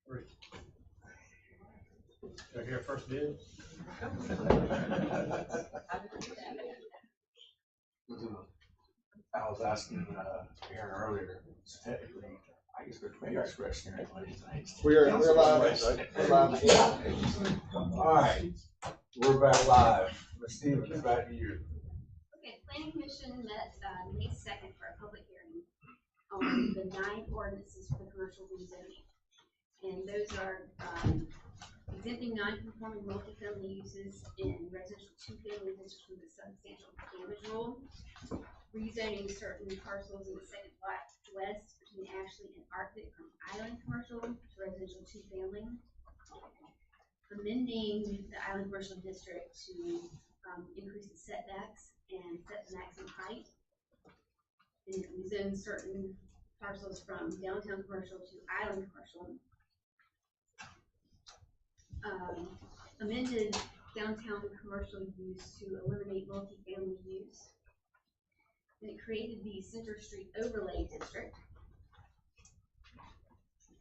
Three. Do I hear first bid? I was asking Aaron earlier, so technically, I guess we're discretionary money tonight. We're live. All right, we're back live. Ms. Stevens, it's back to you. Okay, Planning Commission met May 2nd for a public hearing on the 9 ordinances for the commercial rezoning. And those are exempting non-conforming multifamily uses in residential 2-family districts from the substantial damage rule, rezoning certain parcels in the second block west between Ashley and Arctic from island commercial to residential 2-family, amending the island commercial district to increase the setbacks and set the maximum height, and rezone certain parcels from downtown commercial to island commercial. Amended downtown commercial use to eliminate multifamily use. And it created the Center Street Overlay District.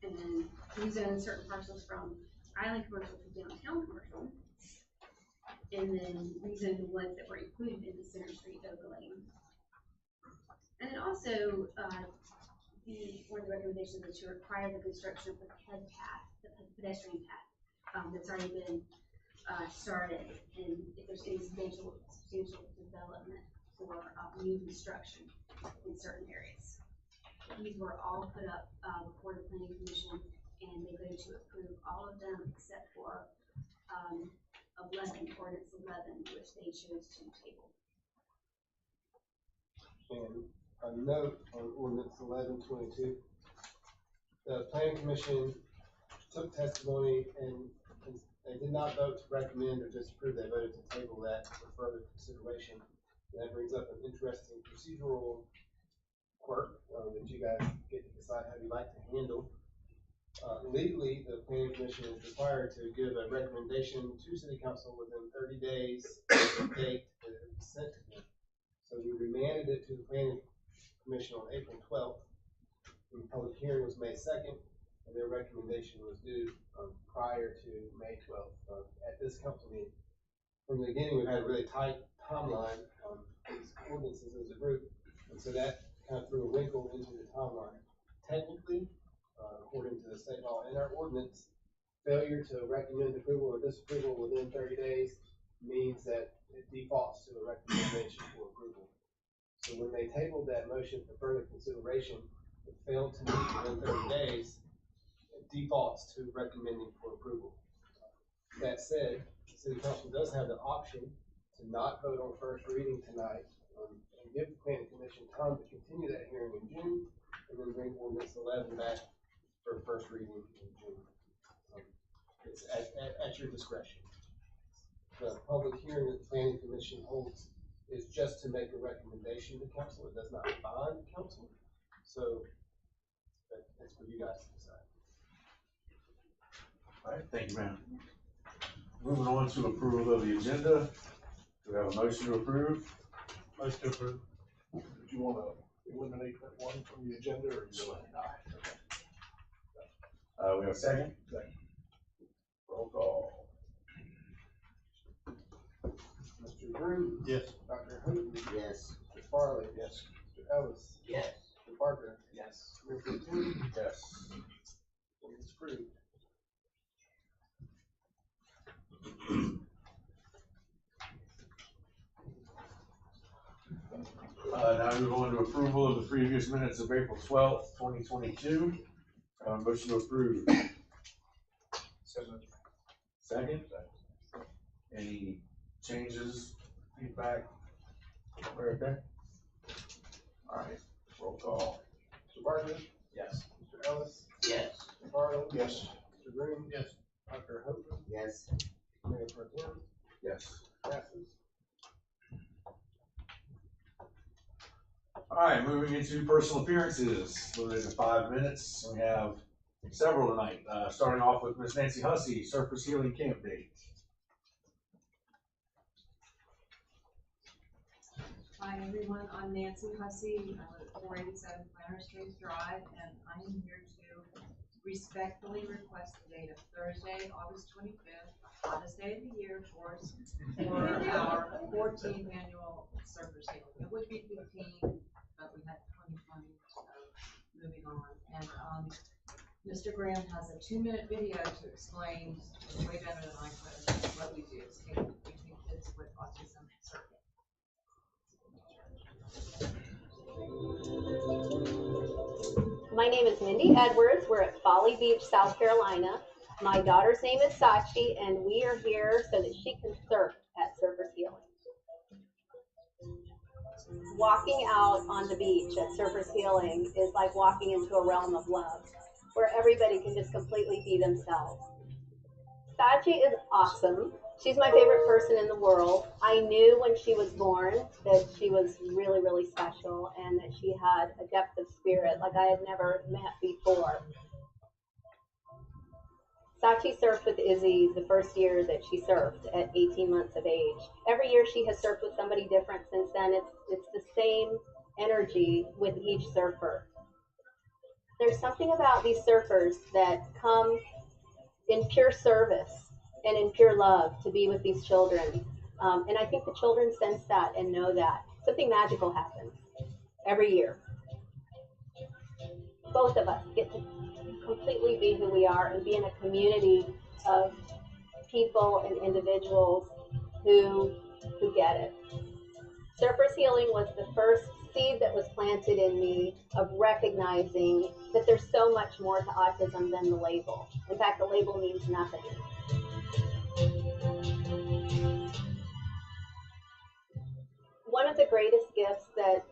And then rezoned certain parcels from island commercial to downtown commercial. And then rezoned the ones that were included in the Center Street Overlay. And then also, one of the recommendations is to require the construction of the pedestrian path. That's already been started, and if there's any substantial development for new construction in certain areas. These were all put up before the Planning Commission, and they voted to approve all of them except for 11, Ordinance 11, which they chose to table. And a note on Ordinance 1122, the Planning Commission took testimony and they did not vote to recommend or disapprove. They voted to table that for further consideration. And that brings up an interesting procedural quirk that you guys get to decide how you like to handle. Legally, the Planning Commission is required to give a recommendation to City Council within 30 days of the date that it was sent to them. So we remanded it to the Planning Commission on April 12th. The public hearing was May 2nd. And their recommendation was due prior to May 12th at this council meeting. From the beginning, we've had a really tight timeline on these ordinances as a group, and so that kind of threw a wrinkle into the timeline. Technically, according to the state law and our ordinance, failure to recommend approval or disapproval within 30 days means that it defaults to a recommendation for approval. So when they tabled that motion for further consideration, it failed to meet within 30 days, defaults to recommending for approval. That said, the City Council does have the option to not vote on first reading tonight and give the Planning Commission time to continue that hearing in June and then bring Ordinance 11 back for first reading in June. It's at your discretion. The public hearing that the Planning Commission holds is just to make a recommendation to council. It does not bind council. So that's for you guys to decide. All right, thank you, ma'am. Moving on to approval of the agenda. Do we have a motion to approve? Motion to approve. Did you want to eliminate that one from the agenda, or you want We have a second? Second. Roll call. Mr. Drew? Yes. Dr. Hooten? Yes. Mr. Farley? Yes. Mr. Ellis? Yes. Mr. Parker? Yes. Mr. Tim? Yes. It's approved. Now we move on to approval of the previous minutes of April 12th, 2022. Motion to approve. Second. Any changes, feedback? We're okay? All right, roll call. Mr. Parker? Yes. Mr. Ellis? Yes. Mr. Farley? Yes. Mr. Green? Yes. Dr. Hooten? Yes. Mayor Pro Tem? Yes. Passes. All right, moving into personal appearances, limited to 5 minutes. We have several tonight, starting off with Miss Nancy Hussey, Surface Healing Camp date. Hi everyone, I'm Nancy Hussey. I live at 487 Planter Street Drive, and I am here to respectfully request the date of Thursday, August 25th, the hottest day of the year, of course, for our 14th annual Surfers Healing. It would be 15, but we had 2020, so moving on. And Mr. Graham has a 2-minute video to explain way better than I could what we do. It's taking kids with autism surfing. My name is Mindy Edwards. We're at Folly Beach, South Carolina. My daughter's name is Sachi, and we are here so that she can surf at Surfers Healing. Walking out on the beach at Surfers Healing is like walking into a realm of love, where everybody can just completely be themselves. Sachi is awesome. She's my favorite person in the world. I knew when she was born that she was really, really special and that she had a depth of spirit like I had never met before. Sachi surfed with Izzy the first year that she surfed at 18 months of age. Every year she has surfed with somebody different since then. It's the same energy with each surfer. There's something about these surfers that come in pure service and in pure love to be with these children. And I think the children sense that and know that. Something magical happens every year. Both of us get to completely be who we are and be in a community of people and individuals who get it. Surfers Healing was the first seed that was planted in me of recognizing that there's so much more to autism than the label. In fact, the label means nothing. One of the greatest gifts that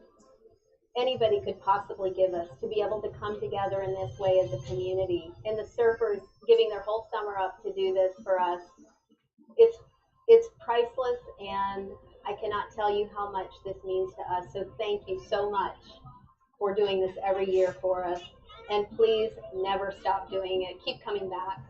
anybody could possibly give us, to be able to come together in this way as a community, and the surfers giving their whole summer up to do this for us, it's priceless, and I cannot tell you how much this means to us. So thank you so much for doing this every year for us, and please never stop doing it. Keep coming back.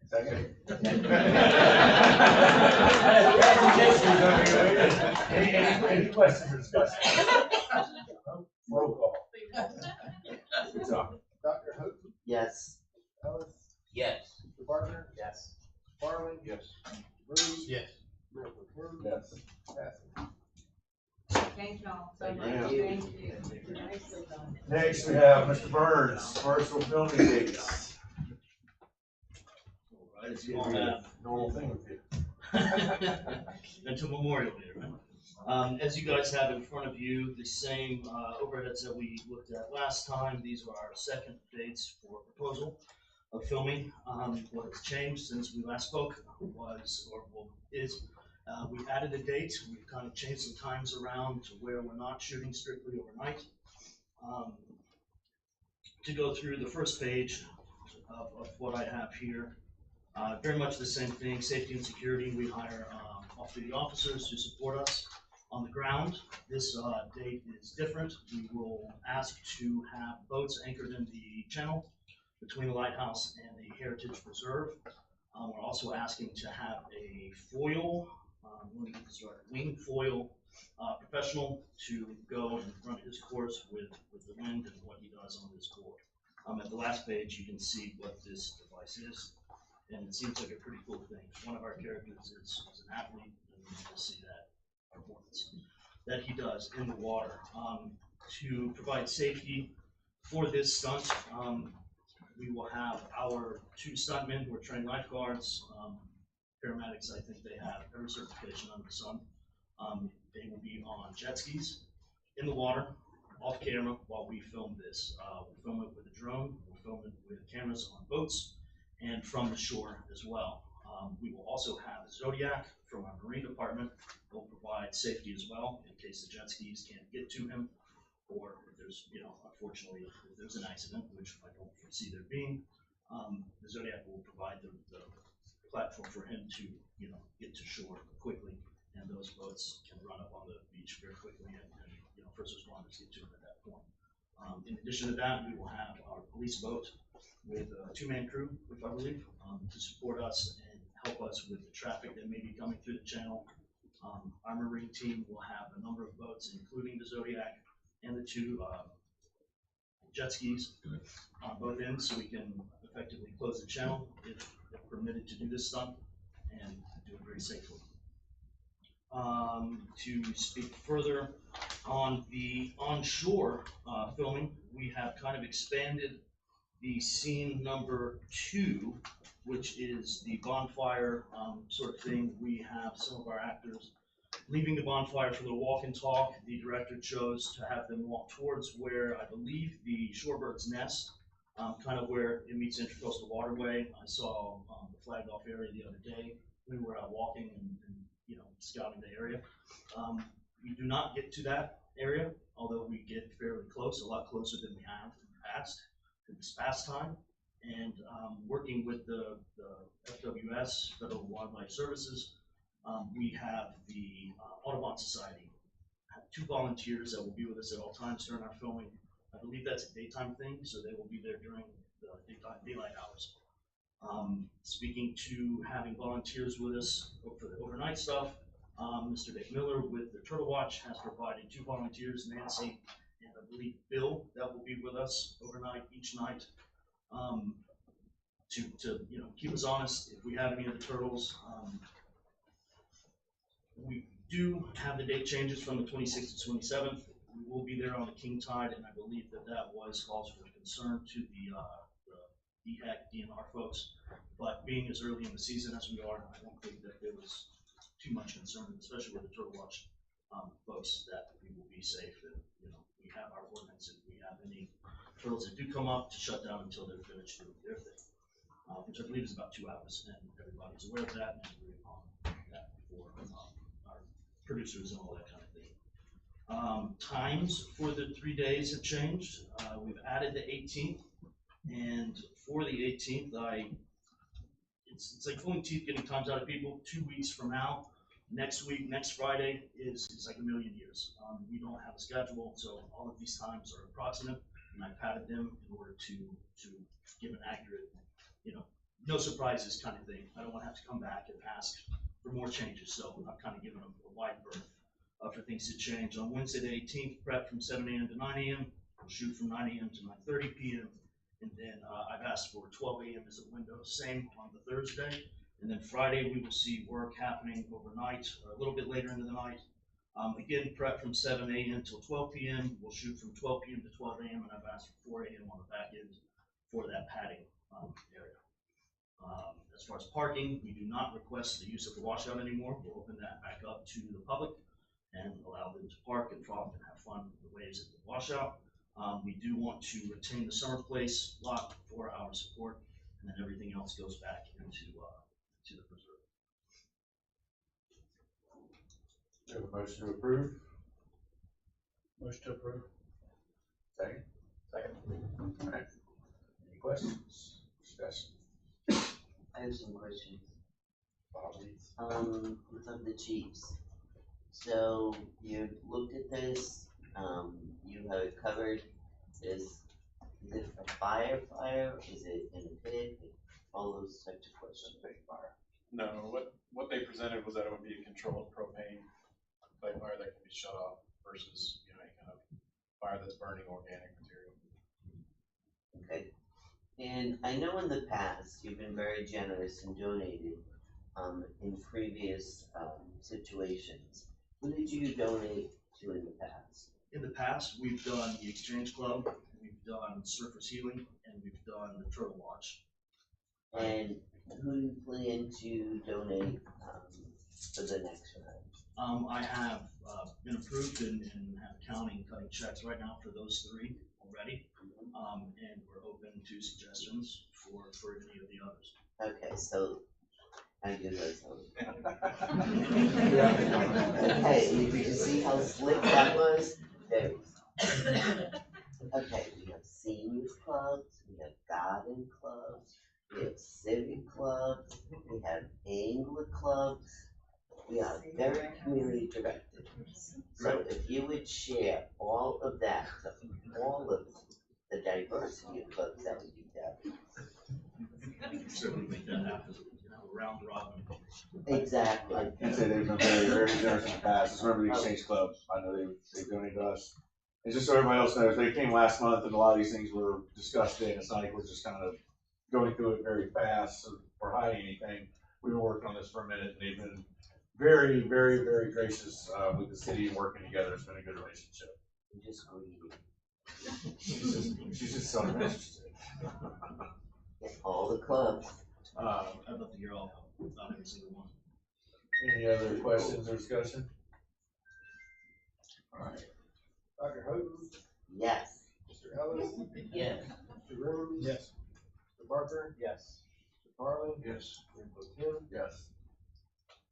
Second. Any questions or discussion? Roll call. Good job. Dr. Houghton, Yes. Ellis, Yes. Mr. Barker, Yes. Farley, Yes. Bruce, Yes. Mayor Tim, Yes. Passes. Thank y'all so Thank much. you. Thank you. Nicely done. Next, we have Mr. Burns, commercial filming dates. Right, as you all have Normal thing with you. until Memorial Day, right? As you guys have in front of you, the same overheads that we looked at last time. These are our second dates for proposal of filming. What has changed since we last spoke is we added a date. We've kind of changed some times around to where we're not shooting strictly overnight. To go through the first page of what I have here, very much the same thing, safety and security. We hire off-duty officers to support us on the ground. This date is different. We will ask to have boats anchored in the channel between the lighthouse and the Heritage Preserve. We're also asking to have a foil, wing foil professional to go and run his course with the wind and what he does on this board. At the last page, you can see what this device is, and it seems like a pretty cool thing. One of our characters is an athlete, and you can see that performance that he does in the water. To provide safety for this stunt, we will have our 2 stuntmen who are trained lifeguards, paramedics. I think they have every certification under the sun. They will be on jet skis in the water, off camera, while we film this. We'll film it with a drone, we'll film it with cameras on boats, and from the shore as well. We will also have a Zodiac from our Marine Department. They'll provide safety as well in case the jet skis can't get to him, or if there's, unfortunately, if there's an accident, which I don't foresee there being, the Zodiac will provide the platform for him to, get to shore quickly, and those boats can run up on the beach very quickly, and first responders get to him at that point. In addition to that, we will have our police boat with a two-man crew, if I believe, to support us and help us with the traffic that may be coming through the channel. Our marine team will have a number of boats, including the Zodiac and the two jet skis on both ends, so we can effectively close the channel if permitted to do this stunt and do it very safely. To speak further on the onshore filming, we have kind of expanded the scene number 2, which is the bonfire sort of thing. We have some of our actors leaving the bonfire for the walk and talk. The director chose to have them walk towards where I believe the shorebirds nest, kind of where it meets Intracoastal Waterway. I saw the flagged off area the other day. We were out walking and scouting the area. We do not get to that area, although we get fairly close, a lot closer than we have in the past, in this past time. And working with the FWS, Federal Wildlife Services, we have the Audubon Society, have 2 volunteers that will be with us at all times during our filming. I believe that's a daytime thing, so they will be there during the daylight hours. Speaking to having volunteers with us for the overnight stuff, Mr. Dave Miller with the Turtle Watch has provided 2 volunteers, Nancy and I believe Bill, that will be with us overnight each night, to keep us honest if we have any of the turtles. We do have the date changes from the 26th to 27th. We will be there on the king tide, and I believe that was cause for concern to the DNR folks. But being as early in the season as we are, I don't think that there was too much concern, especially with the Turtle Watch folks, that we will be safe. And we have our ordinance. If we have any turtles that do come up, to shut down until they're finished doing their thing, which I believe is about 2 hours, and everybody's aware of that and agree upon that for our producers and all that kind of thing. Times for the 3 days have changed. We've added the 18th, and for the 18th, it's like pulling teeth getting times out of people. 2 weeks from now, next Friday is like a million years. We don't have a schedule, so all of these times are approximate, and I padded them in order to give an accurate, no surprises kind of thing. I don't want to have to come back and ask for more changes, so I've kind of given them a wide berth for things to change. On Wednesday the 18th, prep from 7 a.m. to 9 a.m. We'll shoot from 9 a.m. to 9:30 p.m. And then I've asked for 12 a.m. as a window, same on the Thursday. And then Friday, we will see work happening overnight, or a little bit later into the night. Again, prep from 7 a.m. till 12 p.m. We'll shoot from 12 p.m. to 12 a.m. And I've asked for 4 a.m. on the back end for that padding area. As far as parking, we do not request the use of the washout anymore. We'll open that back up to the public and allow them to park and frolic and have fun with the waves at the washout. We do want to retain the summer place lot for our support, and then everything else goes back into the preserve. We have a motion to approve. Motion to approve. Second. All right. Any questions? Discussion? I have some questions. Bobby? From the chiefs. So you've looked at this, you have it covered. Is it a fire? Is it in a pit? All those types of questions. No, what they presented was that it would be a controlled propane type fire that can be shut off versus any kind of fire that's burning organic material. Okay. And I know in the past you've been very generous and donated in previous situations. Who did you donate to in the past? In the past, we've done the Exchange Club, we've done Surfers Healing, and we've done the Turtle Watch. And who do you plan to donate for the next round? I have been approved and have accounting cutting checks right now for those 3 already, and we're open to suggestions for any of the others. Okay, so I do those. Yeah. Okay, did you see how slick that was? There. Okay, we have seniors clubs, we have garden clubs, we have civic clubs, we have angler clubs. We are very community directed. So if you would share all of that to all of them, the diversity of clubs that we do that. We can certainly make that happen, you know, round robin. Exactly. I'd say they've been very, very generous in the past. Just remember the Exchange Club. I know they've donated to us. And just so everybody else knows, they came last month and a lot of these things were discussed then. It's not like we're just kind of going through it very fast or hiding anything. We've been working on this for a minute and they've been very, very, very gracious with the city and working together. It's been a good relationship. I'm just greedy. She's just so interested. All the clubs. I'd love to hear all, not every single one. Any other questions or discussion? All right. Dr. Houghton, Yes. Mr. Ellis, Yes. Mr. Room, Yes. Mr. Barker, Yes. Mr. Farley, Yes. Mayor Pro Tem, Yes.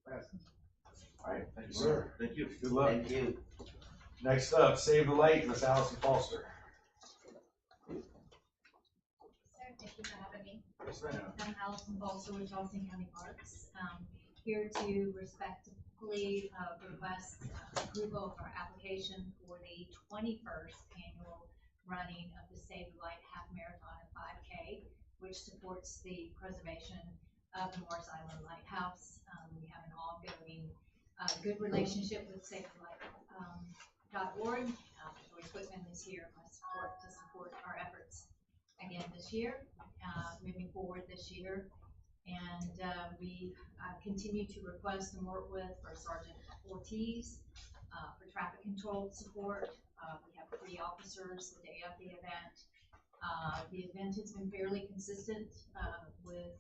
passes. All right. Thank you, sir. Thank you. Good luck. Thank you. Next up, Save the Light, Miss Allison Foster. Sir, thank you for having me. Yes, ma'am. I'm Allison Balser with Charleston County Parks. Here to respectfully request approval of our application for the 21st annual running of the Save the Light Half Marathon and 5K, which supports the preservation of the Morris Island Lighthouse. We have an ongoing good relationship with SaveTheLight.org. Joyce Whitman is here to support our efforts again this year, moving forward this year. And we continue to request and work with our Sergeant Ortiz for traffic control support. We have 3 officers the day of the event. The event has been fairly consistent with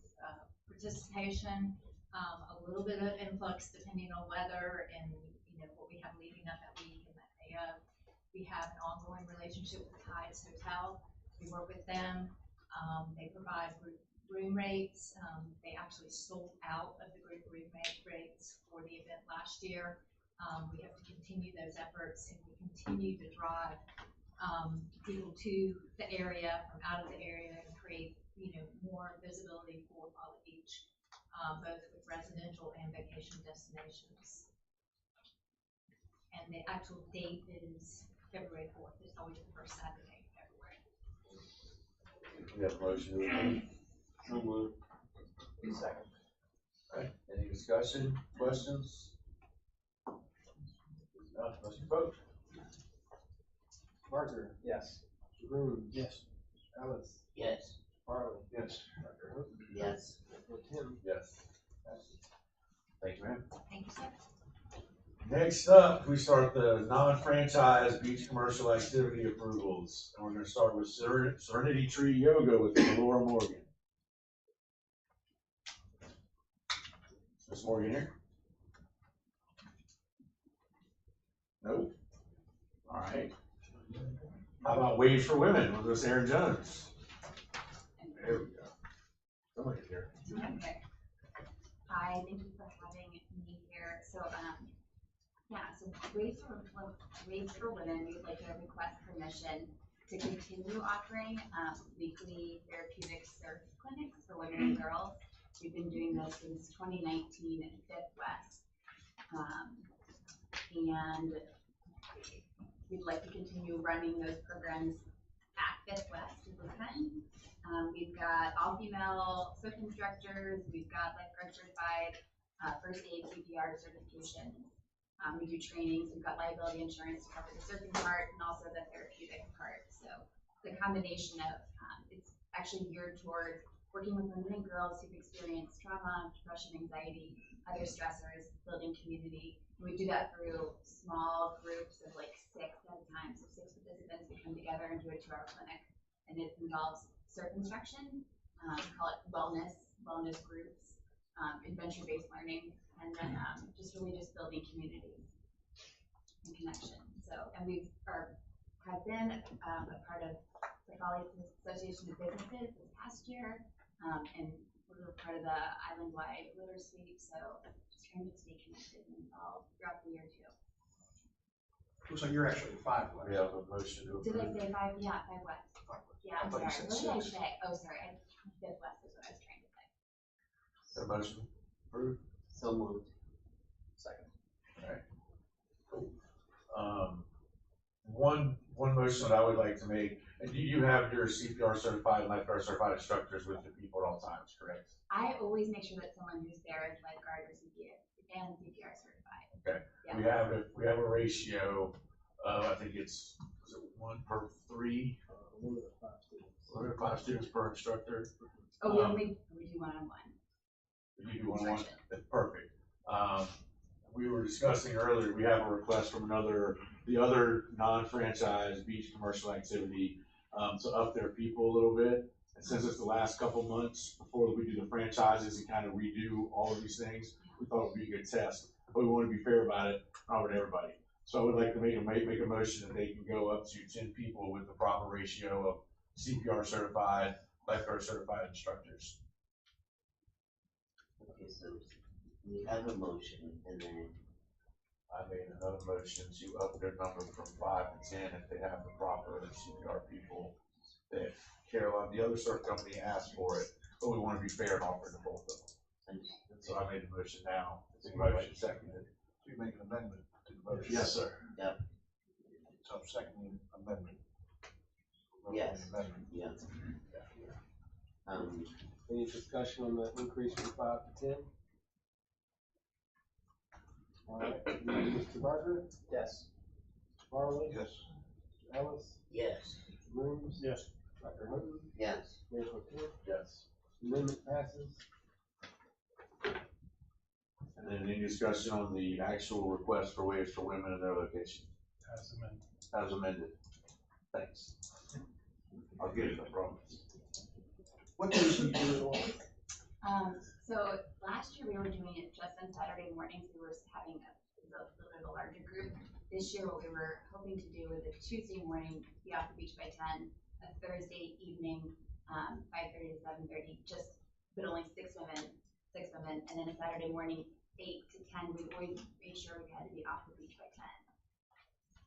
participation, a little bit of influx depending on weather and what we have leading up that week and that day of. We have an ongoing relationship with Tides Hotel. We work with them. They provide room rates. They actually sold out of the group room rates for the event last year. We have to continue those efforts and we continue to drive people to the area from out of the area and create more visibility for Folly Beach, both with residential and vacation destinations. And the actual date is February 4th. It's always the first Saturday in February. We have a motion to approve. So moved. Second. All right. Any discussion, questions? No, let's vote. Barker, Yes. Mr. Room, Yes. Ellis, Yes. Farley, Yes. Dr. Houghton, Yes. Mayor Pro Tem, Yes. passes. Thank you, ma'am. Thank you, sir. Next up, we start the non-franchise beach commercial activity approvals. And we're gonna start with Serenity Tree Yoga with Laura Morgan. Miss Morgan here? Nope. All right. How about Waves for Women with Miss Erin Jones? There we go. Somebody's here. Okay. Hi, thank you for having me here. So, so Waves for Women, we'd like to request permission to continue offering weekly therapeutic surf clinics for women and girls. We've been doing this since 2019 in Fifth West. And we'd like to continue running those programs at Fifth West if we can. We've got all female surf instructors, we've got lifeguard certified, first aid CPR certification. We do trainings, we've got liability insurance to cover the surfing part and also the therapeutic part. So the combination of, it's actually geared toward working with women and girls who've experienced trauma, depression, anxiety, other stressors, building community. And we do that through small groups of like 6 at a time. So 6 participants would come together and do a 2-hour clinic. And it involves surf instruction, call it wellness groups, adventure-based learning, and then just building community and connection. So, and we have been a part of the Folly Association of Businesses this past year, and we're part of the island-wide Litter Suite, so just trying to stay connected and involved throughout the year too. Looks like you're actually 5 left. We have a motion to Did I approve. say 5? Yeah, 5 West. Yeah, I'm I thought you sorry. said What did I 6. say? Oh, sorry. Fifth West is what I was trying to say. A motion approved. So moved. Second. One motion that I would like to make, And you have your CPR certified and lifeguard certified instructors with your people at all times, correct? I always make sure that someone who's there is lifeguard or CPR and CPR certified. Okay. Yeah. We have a ratio of, I think it's, was it 1 per 3? 1 to 5 students per instructor. Oh, we do one-on-one. You do one, that's perfect. We were discussing earlier, we have a request from the other non-franchise beach commercial activity, to up their people a little bit. And since it's the last couple months before we do the franchises and kind of redo all of these things, we thought it would be a good test. But we want to be fair about it, not with everybody. So I would like to make a motion that they can go up to 10 people with the proper ratio of CPR certified, lifeguard certified instructors. Okay, so we have a motion, and then I made another motion to up their number from 5 to 10 if they have the proper CPR people that Caroline, the other surf company, asked for it, but we want to be fair and offer it to both of them. And so I made the motion now. Is anybody seconded? You make an amendment to the motion. Yes, sir. Yep. So I'm seconding amendment. Yes. Amendment. Yeah. Any discussion on the increase from 5 to 10? All right, Mr. Barker? Yes. Mr. Farley? Yes. Mr. Ellis? Yes. Mr. Grooms? Yes. Dr. Hooton? Yes. Mayor Pro Tem? Yes. Amendment passes. And then any discussion on the actual request for waivers for women in their location? As amended. As amended. Thanks. I'll get it, I promise. What days do you do it on? So last year we were doing it just on Saturday mornings. We were having a little bit of a larger group. This year what we were hoping to do was a Tuesday morning, be off the beach by 10, a Thursday evening, 5:30 to 7:30, but only six women, and then a Saturday morning, 8 to 10. We always made sure we had to be off the beach by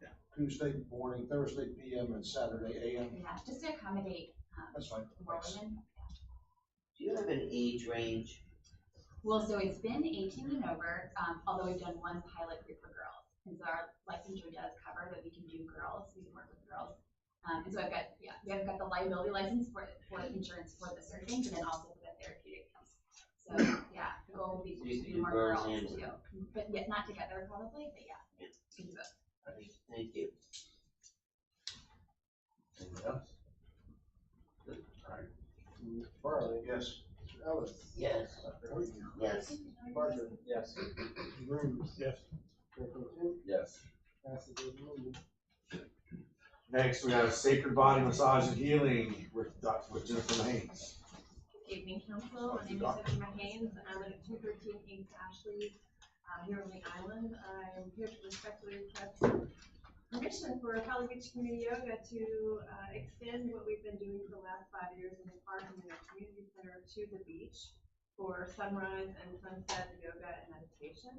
10. Tuesday morning, Thursday PM, and Saturday AM. Yeah, just to accommodate That's fine. more Thanks. women. Do you have an age range? Well, so it's been 18 and over, although we've done one pilot group for girls. And so our licensure does cover that we can do girls, we can work with girls. And so I've got the liability license for insurance for the surfing, but then also for the therapeutic piece. So, yeah, the goal would be So you to can do do more girls girls and too. But yeah, not together probably, but yeah, we can do both. Thank you. Anything else? Mr. Farley? Yes. Mr. Ellis? Yes. Dr. Hooton? Yes. Mr. Barker? Yes. Mr. Grooms? Yes. Mayor Pro Tem? Yes. Passes as amended. Next, we have Sacred Body Massage and Healing with Jennifer Haynes. Good evening, council. My name is Jennifer Haynes. I live at 213 East Ashley, here on the island. I'm here to respectfully request permission for Folly Beach Community Yoga to extend what we've been doing for the last 5 years in the park and in the community center to the beach for sunrise and sunset yoga and meditation.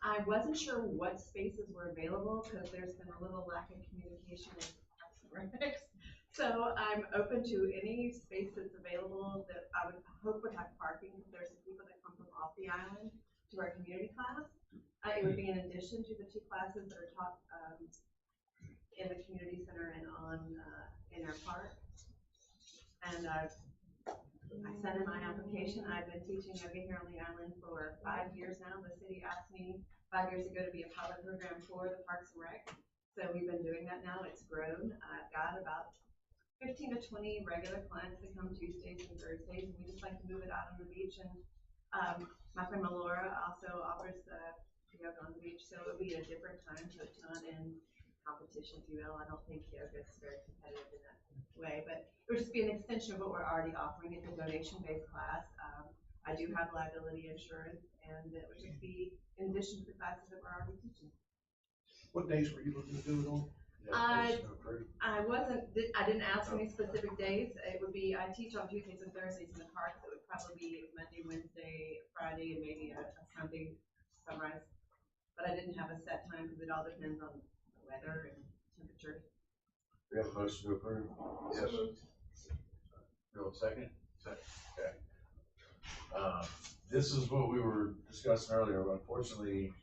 I wasn't sure what spaces were available because there's been a little lack of communication with Parks and Recs. So I'm open to any space that's available that I would hope would have parking, because there's some people that come from off the island to our community class. It would be in addition to the 2 classes that are taught in the community center and in our park. And I sent in my application. I've been teaching yoga here on the island for 5 years now. The city asked me 5 years ago to be a pilot program for the Parks and Rec. So we've been doing that now. It's grown. I've got about 15 to 20 regular clients that come Tuesdays and Thursdays, and we just like to move it out on the beach. And my friend Melora also offers the yoga on the beach, so it'll be at a different time, so it's not in competition, if you will. I don't think yoga is very competitive in that way, but it would just be an extension of what we're already offering. It's a donation-based class. I do have liability insurance, and it would just be in addition to the classes that we're already teaching. What days were you looking to do it on? I didn't ask any specific days. It would be, I teach on Tuesdays and Thursdays in the park, so it would probably be Monday, Wednesday, Friday, and maybe a Sunday sunrise. But I didn't have a set time because it all depends on the weather and temperature. We have a motion to approve? Yes. Bill, second? Second, okay. This is what we were discussing earlier, but unfortunately,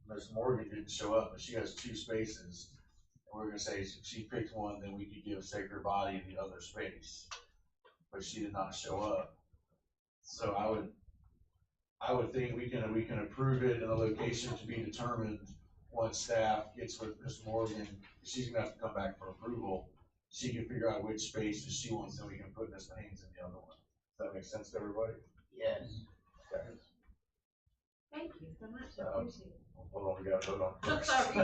Ms. Morgan didn't show up, but she has 2 spaces. we're gonna say if she picked one, then we could give Sacred Body the other space, but she did not show up. So I would think we can approve it in a location to be determined once staff gets with Ms. Morgan. She's gonna have to come back for approval. She can figure out which space that she wants, and we can put Ms. Haynes in the other one. Does that make sense to everybody? Yes. Okay. Thank you so much, I appreciate it. Hold on, we gotta vote on it first. Sorry.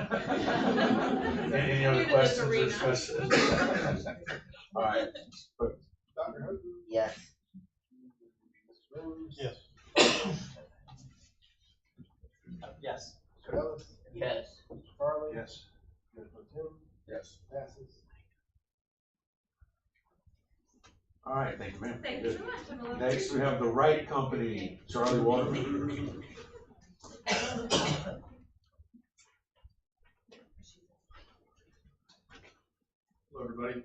Any other New to this questions or arena. discussions? All right. Dr. Hope? Yes. Mr. Rhodes? Yes. Yes. Mr. Ellis? Yes. Mr. Farley? Yes. Mayor Pro Tem? Yes. Passes. All right, thank you, ma'am. Thank you so much. Have a lovely Next, we have the Right Company, Charlie Waterman. Hello, everybody.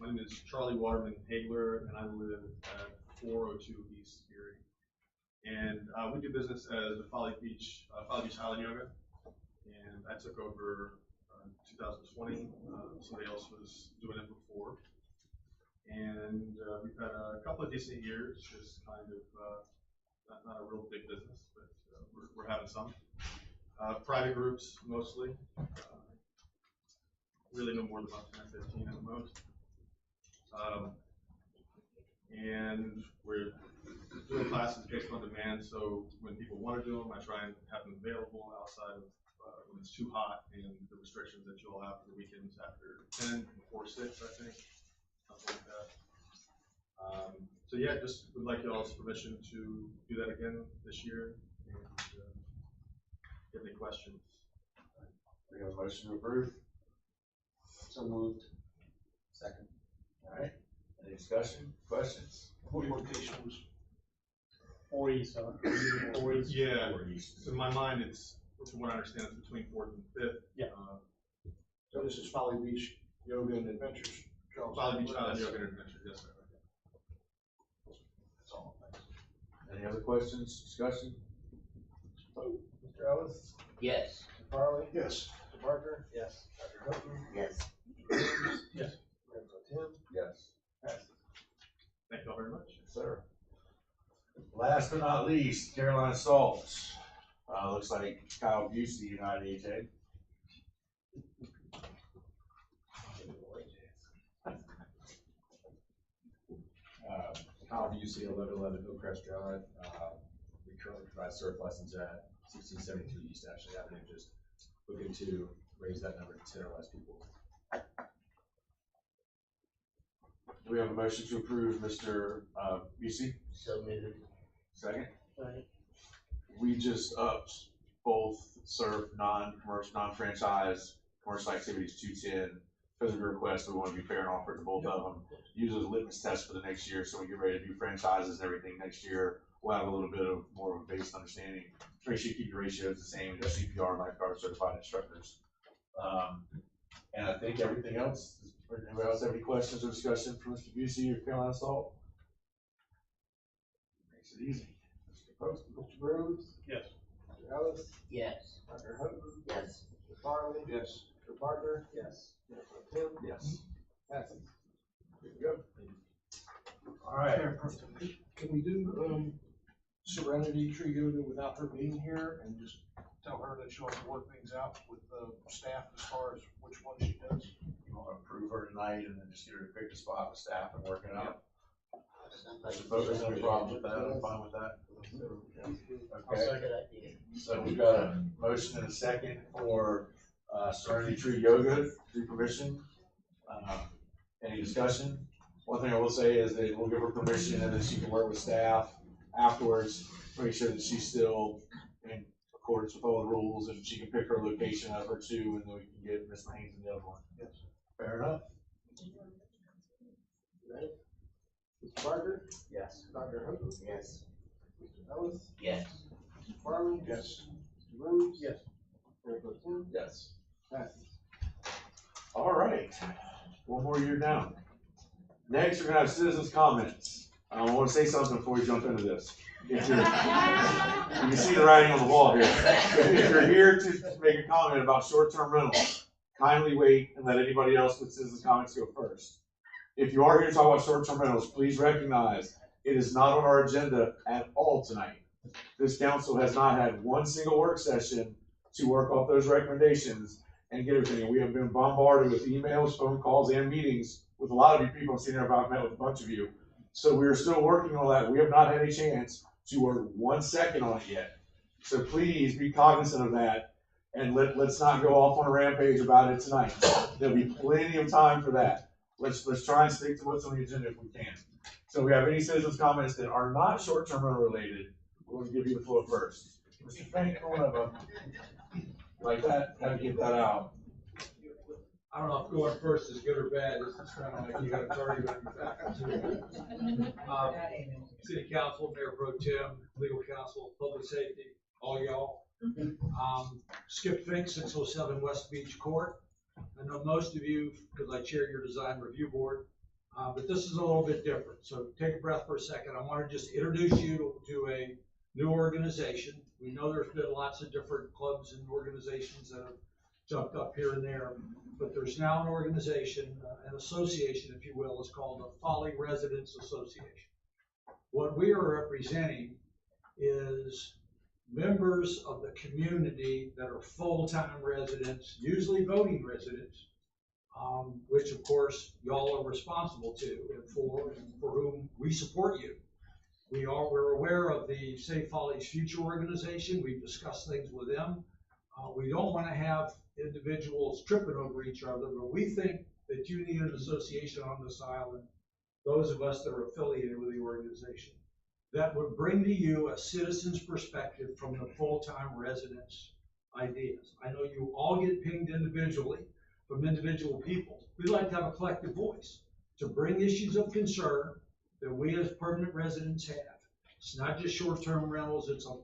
My name is Charlie Waterman Hagler, and I live at 402 East Erie. And we do business as the Folly Beach Island Yoga. And I took over in 2020. Somebody else was doing it before. And we've had a couple of decent years, just kind of not a real big business, but we're having some. Private groups mostly. Really no more than about 10 or 15 at the most. And we're doing classes based on demand, so when people want to do them, I try and have them available outside of when it's too hot and the restrictions that you all have for the weekends after 10, before 6, I think, something like that. So yeah, just would like y'all's permission to do that again this year, and get any questions. We have a motion to approve. So moved. Second. All right, any discussion, questions? What location was? 4 East, huh? 4 East. Yeah, Or East. in my mind, it's, from what I understand, it's between 4th and 5th. Yeah. So this is Folly Beach Yoga and Adventures. Charles. Folly Beach Island Yoga and Adventure, yes, sir. That's all, thanks. Any other questions, discussion? Mr. Ellis? Yes. Mr. Farley? Yes. Mr. Barker? Yes. Dr. Houghton? Yes. Yes. Mayor Pro Tem? Yes. Thank you all very much. Yes, sir. Last but not least, Carolina Salts. Looks like Kyle Busey, United AJ. Kyle Busey, 1111 Hillcrest Drive. We currently provide surf lessons at 1672 East Ashley Avenue, just looking to raise that number to 10 or less people. Do we have a motion to approve Mr. Busey? So moved. Second? We just upped both surf non-commercial, non-franchise, commercial activities 210. Because of your request, we want to be fair and offer it to both of them. Use as a litmus test for the next year, so when we get ready to do franchises and everything next year, we'll have a little bit of more of a base understanding. Make sure you keep your ratios the same as CPR, lifeguard certified instructors. And I think everything else, anybody else have any questions or discussion for Mr. Busey or Carolina Salt? Makes it easy. Mr. Post? Mr. Rhodes? Yes. Mr. Ellis? Yes. Dr. Houghton? Yes. Mr. Farley? Yes. Mr. Barker? Yes. Mayor Pro Tem? Yes. Passes. Good to go. All right. Mayor Pro Tem, can we do, Serenity Tree Yoga without her being here and just tell her that she'll have to work things out with the staff as far as which one she does? You want to approve her tonight and then just get her to pick a spot with staff and work it out? Like, Mr. Post, there's no problem with that, I'm fine with that. Okay, Good idea. so we've got a motion and a second for Serenity Tree Yoga, through permission. Any discussion? One thing I will say is that we'll give her permission and then she can work with staff afterwards, make sure that she's still in accordance with all the rules and she can pick her location out of her two, and then we can get Ms. Haynes in the other one. Yes. Fair enough? Ready? Mr. Barker? Yes. Dr. Houghton? Yes. Mr. Ellis? Yes. Mr. Farley? Yes. Mr. Rhodes? Yes. Mayor Pro Tem? Yes. Passes. All right, one more year down. Next, we're gonna have citizens' comments. I want to say something before we jump into this. You can see the writing on the wall here. If you're here to make a comment about short-term rentals, kindly wait and let anybody else with citizen comments go first. If you are here to talk about short-term rentals, please recognize it is not on our agenda at all tonight. This council has not had one single work session to work off those recommendations and get everything. We have been bombarded with emails, phone calls, and meetings with a lot of you people. I'm sitting here, I've met with a bunch of you. So we are still working on that. We have not had a chance to work 1 second on it yet. So please be cognizant of that, and let's not go off on a rampage about it tonight. There'll be plenty of time for that. Let's try and stick to what's on the agenda if we can. So we have any citizens' comments that are not short-term rental related. We'll give you the floor first. Mr. Frank, come on up. Like that, how to get that out. I don't know if going first is good or bad. This is kind of like you got a target on your back. City Council, Mayor Pro Tem, Legal Counsel, Public Safety, all y'all. Skip Fink, 607 West Beach Court. I know most of you, because I chair your design review board, but this is a little bit different. So take a breath for a second. I want to just introduce you to a new organization. We know there's been lots of different clubs and organizations that have jumped up here and there, but there's now an organization, an association, if you will, is called the Folly Residents Association. What we are representing is members of the community that are full-time residents, usually voting residents, which of course y'all are responsible to and for whom we support you. We're aware of the Save Folly's Future organization. We've discussed things with them. We don't want to have individuals tripping over each other, but we think that you need an association on this island, those of us that are affiliated with the organization, that would bring to you a citizen's perspective from the full-time residents' ideas. I know you all get pinged individually from individual people. We'd like to have a collective voice to bring issues of concern that we as permanent residents have. It's not just short-term rentals, it's a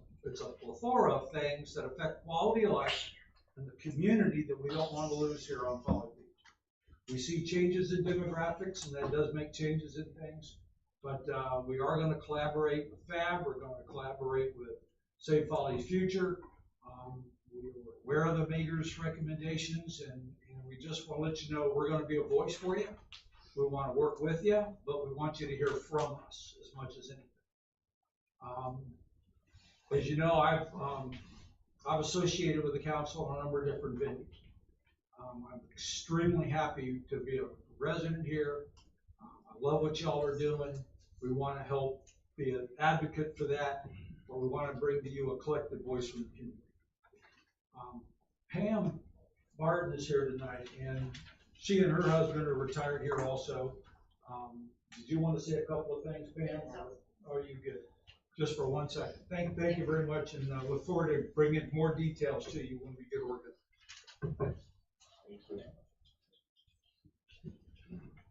plethora of things that affect quality of life and the community that we don't want to lose here on Folly Beach. We see changes in demographics, and that does make changes in things, but we are going to collaborate with FAB, we're going to collaborate with Save Folly's Future. We're aware of the mayor's recommendations, and we just want to let you know we're going to be a voice for you. We want to work with you, but we want you to hear from us as much as anything. As you know, I've associated with the council on a number of different venues. I'm extremely happy to be a resident here. I love what y'all are doing. We want to help be an advocate for that, but we want to bring to you a collective voice from the community. Pam Martin is here tonight, and she and her husband are retired here also. Did you want to say a couple of things, Pam, or are you good? Just for 1 second. Thank you very much, and look forward to bringing more details to you when we get organized.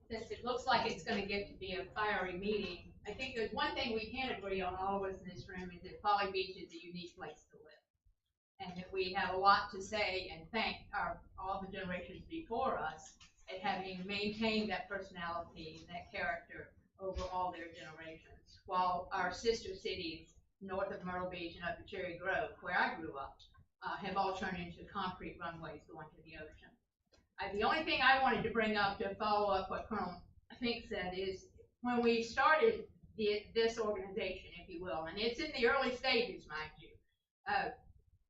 Since it looks like it's going to get to be a fiery meeting, I think there's one thing we can agree on, all of us in this room, is that Folly Beach is a unique place to live. And that we have a lot to say and thank all the generations before us at having maintained that personality and that character over all their generations. While our sister cities north of Myrtle Beach and up to Cherry Grove, where I grew up, have all turned into concrete runways going to the ocean. The only thing I wanted to bring up to follow up what Colonel Fink said is when we started this organization, if you will, and it's in the early stages, mind you,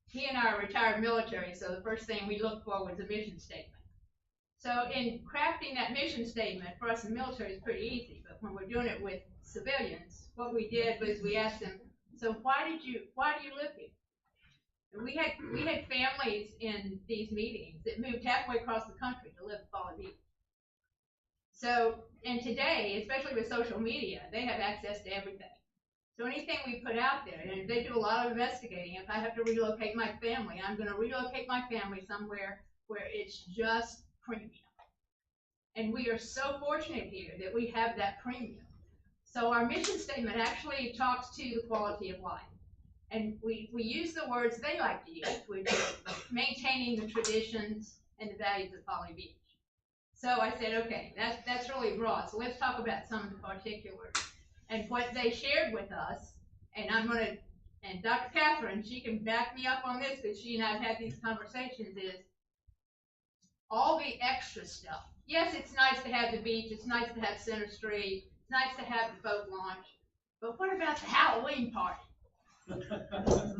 he and I are retired military, so the first thing we looked for was a mission statement. So in crafting that mission statement, for us in the military is pretty easy, but when we're doing it with civilians, what we did was we asked them, so why do you live here? And we had families in these meetings that moved halfway across the country to live in Folly Beach. So, and today, especially with social media, they have access to everything. So anything we put out there, and they do a lot of investigating. If I have to relocate my family, I'm going to relocate my family somewhere where it's just premium. And we are so fortunate here that we have that premium. So our mission statement actually talks to the quality of life. And we use the words they like to use, which is maintaining the traditions and the values of Folly Beach. So I said, okay, that's really broad. So let's talk about some of the particulars. And what they shared with us, and and Dr. Catherine, she can back me up on this because she and I have had these conversations, is all the extra stuff. Yes, it's nice to have the beach, it's nice to have Center Street, it's nice to have the boat launch, but what about the Halloween party?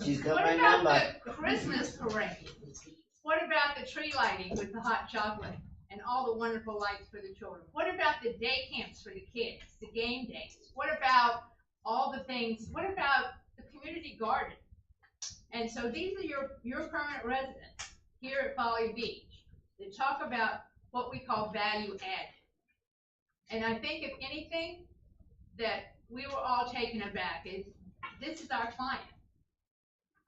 She's got What my about number. the Christmas parade? What about the tree lighting with the hot chocolate and all the wonderful lights for the children? What about the day camps for the kids, the game days? What about all the things? What about the community garden? And so these are your permanent residents here at Folly Beach that talk about what we call value added. And I think if anything, that we were all taken aback is this is our client.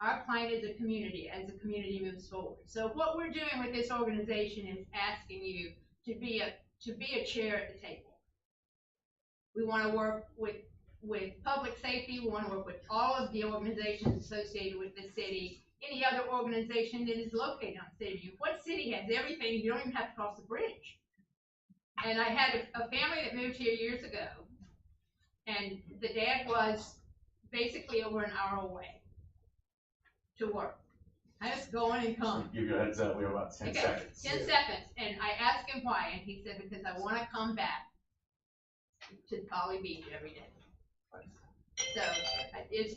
Our client is a community as the community moves forward. So what we're doing with this organization is asking you to be a chair at the table. We want to work with public safety. We want to work with all of the organizations associated with the city. Any other organization that is located on the city. What city has everything? You don't even have to cross the bridge. And I had a family that moved here years ago, and the dad was basically over an hour away to work. I was going and coming. Give you a heads up, we have about 10 seconds. 10 seconds. And I asked him why, and he said, because I want to come back to Folly Beach every day. So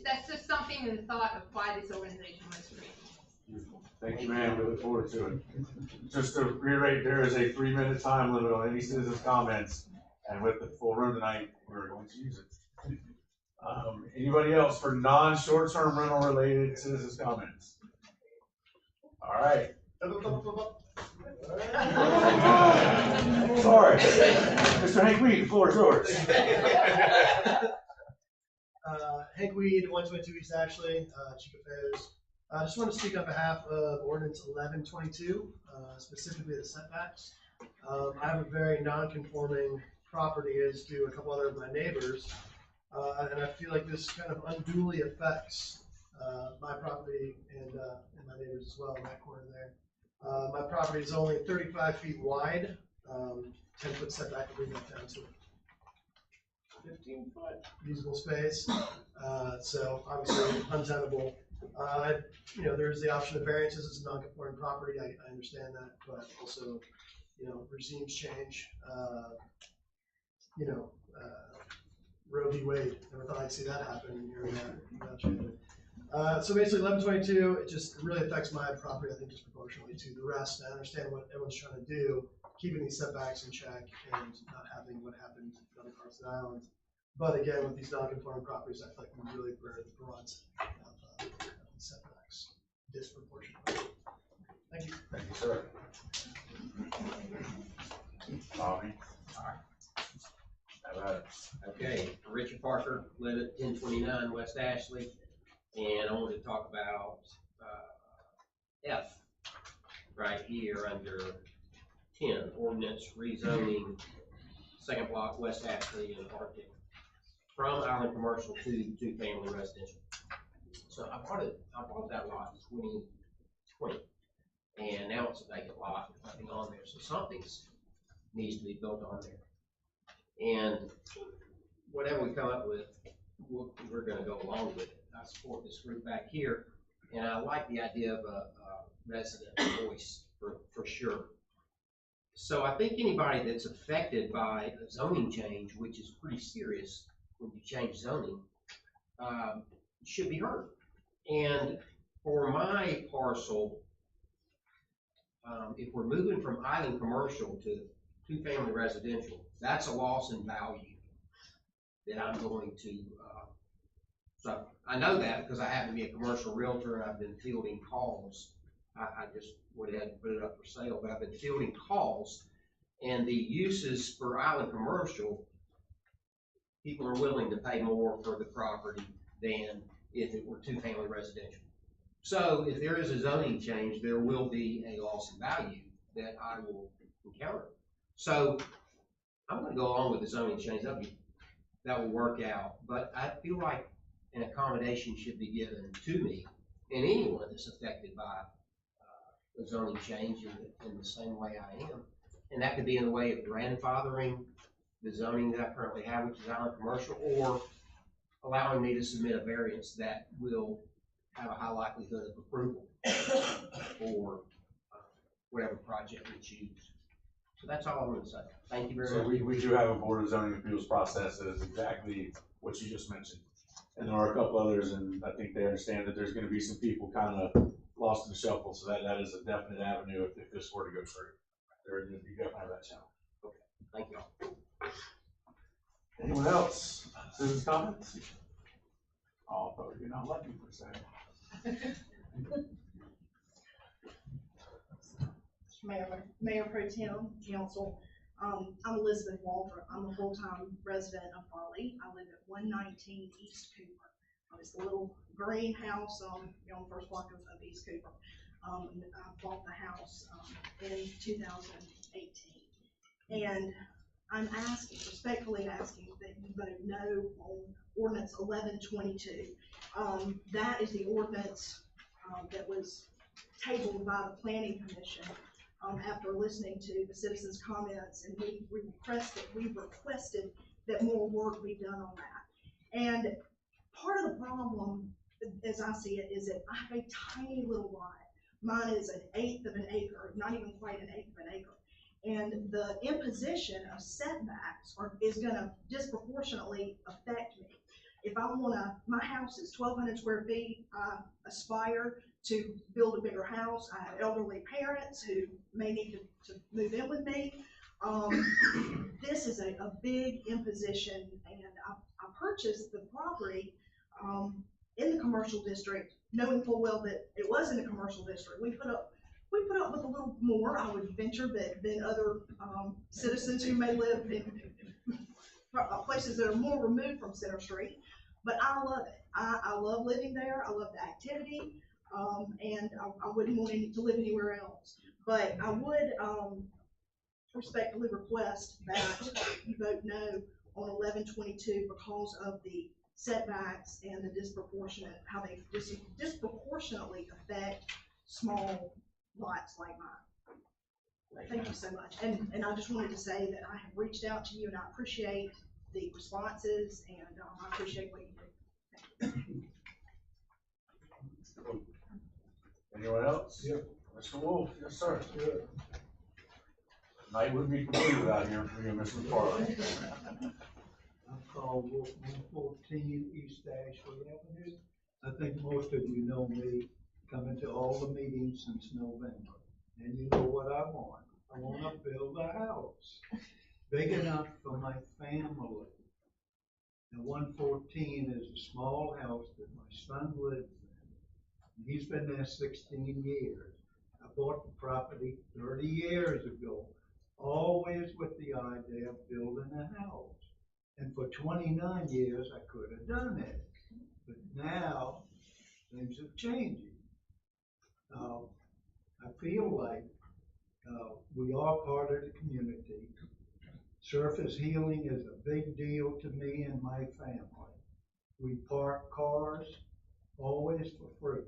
that's just something in the thought of why this organization was created. Thank you, ma'am. We look forward to it. Just to reiterate, there is a 3-minute time limit on any citizens' comments, and with the full room tonight, we're going to use it. Anybody else for non-short-term rental related citizens' comments? All right. Sorry. Mr. Hank Weed, the floor is yours. Hank Weed, 122 East Ashley, Chief Affairs. I just want to speak on behalf of Ordinance 1122, specifically the setbacks. I have a very non-conforming property as do a couple other of my neighbors, and I feel like this kind of unduly affects my property and my neighbors as well in that corner there. My property is only 35 feet wide, 10-foot setback to bring that down to 15-foot usable space. So obviously untenable. There's the option of variances. It's a non-conforming property. I understand that, but also, regimes change. Roe v. Wade. Never thought I'd see that happen. And here we are. So basically, 1122. It just really affects my property. I think disproportionately to the rest. I understand what everyone's trying to do, keeping these setbacks in check and not having what happened in other parts of the island. But again, with these non-conforming properties, I feel like we really bear the brunt of setbacks disproportionately. Thank you. Thank you, sir. Bobby. Okay, Richard Parker, live at 1029 West Ashley, and I wanted to talk about F right here under 10, ordinance rezoning second block West Ashley and Arctic from island commercial to two-family residential. So I bought that lot in 2020, and now it's a vacant lot, there's nothing on there, so something needs to be built on there. And whatever we come up with, we're going to go along with it. I support this group back here, and I like the idea of a resident voice for sure. So I think anybody that's affected by a zoning change, which is pretty serious when you change zoning, should be heard. And for my parcel, if we're moving from island commercial to two-family residential, that's a loss in value that I'm going to suffer. I know that because I happen to be a commercial realtor and I've been fielding calls. I just went ahead and put it up for sale, but I've been fielding calls, and the uses for island commercial, people are willing to pay more for the property than if it were two-family residential. So if there is a zoning change, there will be a loss in value that I will encounter. So I'm going to go along with the zoning change. That will work out. But I feel like an accommodation should be given to me and anyone that's affected by a zoning change in the same way I am. And that could be in the way of grandfathering the zoning that I currently have, which is island commercial, or allowing me to submit a variance that will have a high likelihood of approval for whatever project we choose. So that's all I'm gonna say. Thank you very So much. we do have a Board of Zoning Appeals process that is exactly what you just mentioned. And there are a couple others, and I think they understand that there's gonna be some people kind of lost in the shuffle, so that is a definite avenue if this were to go through. You definitely have that channel. Okay, thank you all. Anyone else? Citizens comments? Oh, I thought you were not lucky for a second. Mayor Pro Tem, Council, I'm Elizabeth Walter. I'm a full-time resident of Folly. I live at 119 East Cooper. It's the little green house on the first block of East Cooper. And I bought the house in 2018. And I'm respectfully asking that you vote no on ordinance 1122. That is the ordinance that was tabled by the Planning Commission after listening to the citizens' comments, and we requested that more work be done on that. And part of the problem, as I see it, is that I have a tiny little lot. Mine is 1/8 of an acre, not even quite 1/8 of an acre. And the imposition of setbacks is gonna disproportionately affect me. If I my house is 1,200 square feet, I aspire to build a bigger house. I have elderly parents who may need to move in with me. This is a big imposition, and I purchased the property in the commercial district, knowing full well that it was in the commercial district. We put up with a little more, I would venture, than other citizens who may live in places that are more removed from Center Street. But I love it. I love living there. I love the activity. And I wouldn't want to live anywhere else. But I would respectfully request that you vote no on 1122 because of the setbacks and the how they disproportionately affect small lots like mine. Thank you so much. And I just wanted to say that I have reached out to you, and I appreciate the responses, and I appreciate what you do. Thank you. Anyone else? Yeah. Mr. Wolf, yes, sir. Night would be complete without hearing from you, Mr. Farley. I'm called Wolf 114 East Ashley Avenue. I think most of you know me, coming to all the meetings since November. And you know what I want. I want to build a house big enough for my family. And 114 is a small house that my son lives in. He's been there 16 years. I bought the property 30 years ago, always with the idea of building a house. And for 29 years, I could have done it. But now, things are changing. I feel like we are part of the community. Surface healing is a big deal to me and my family. We park cars always for free.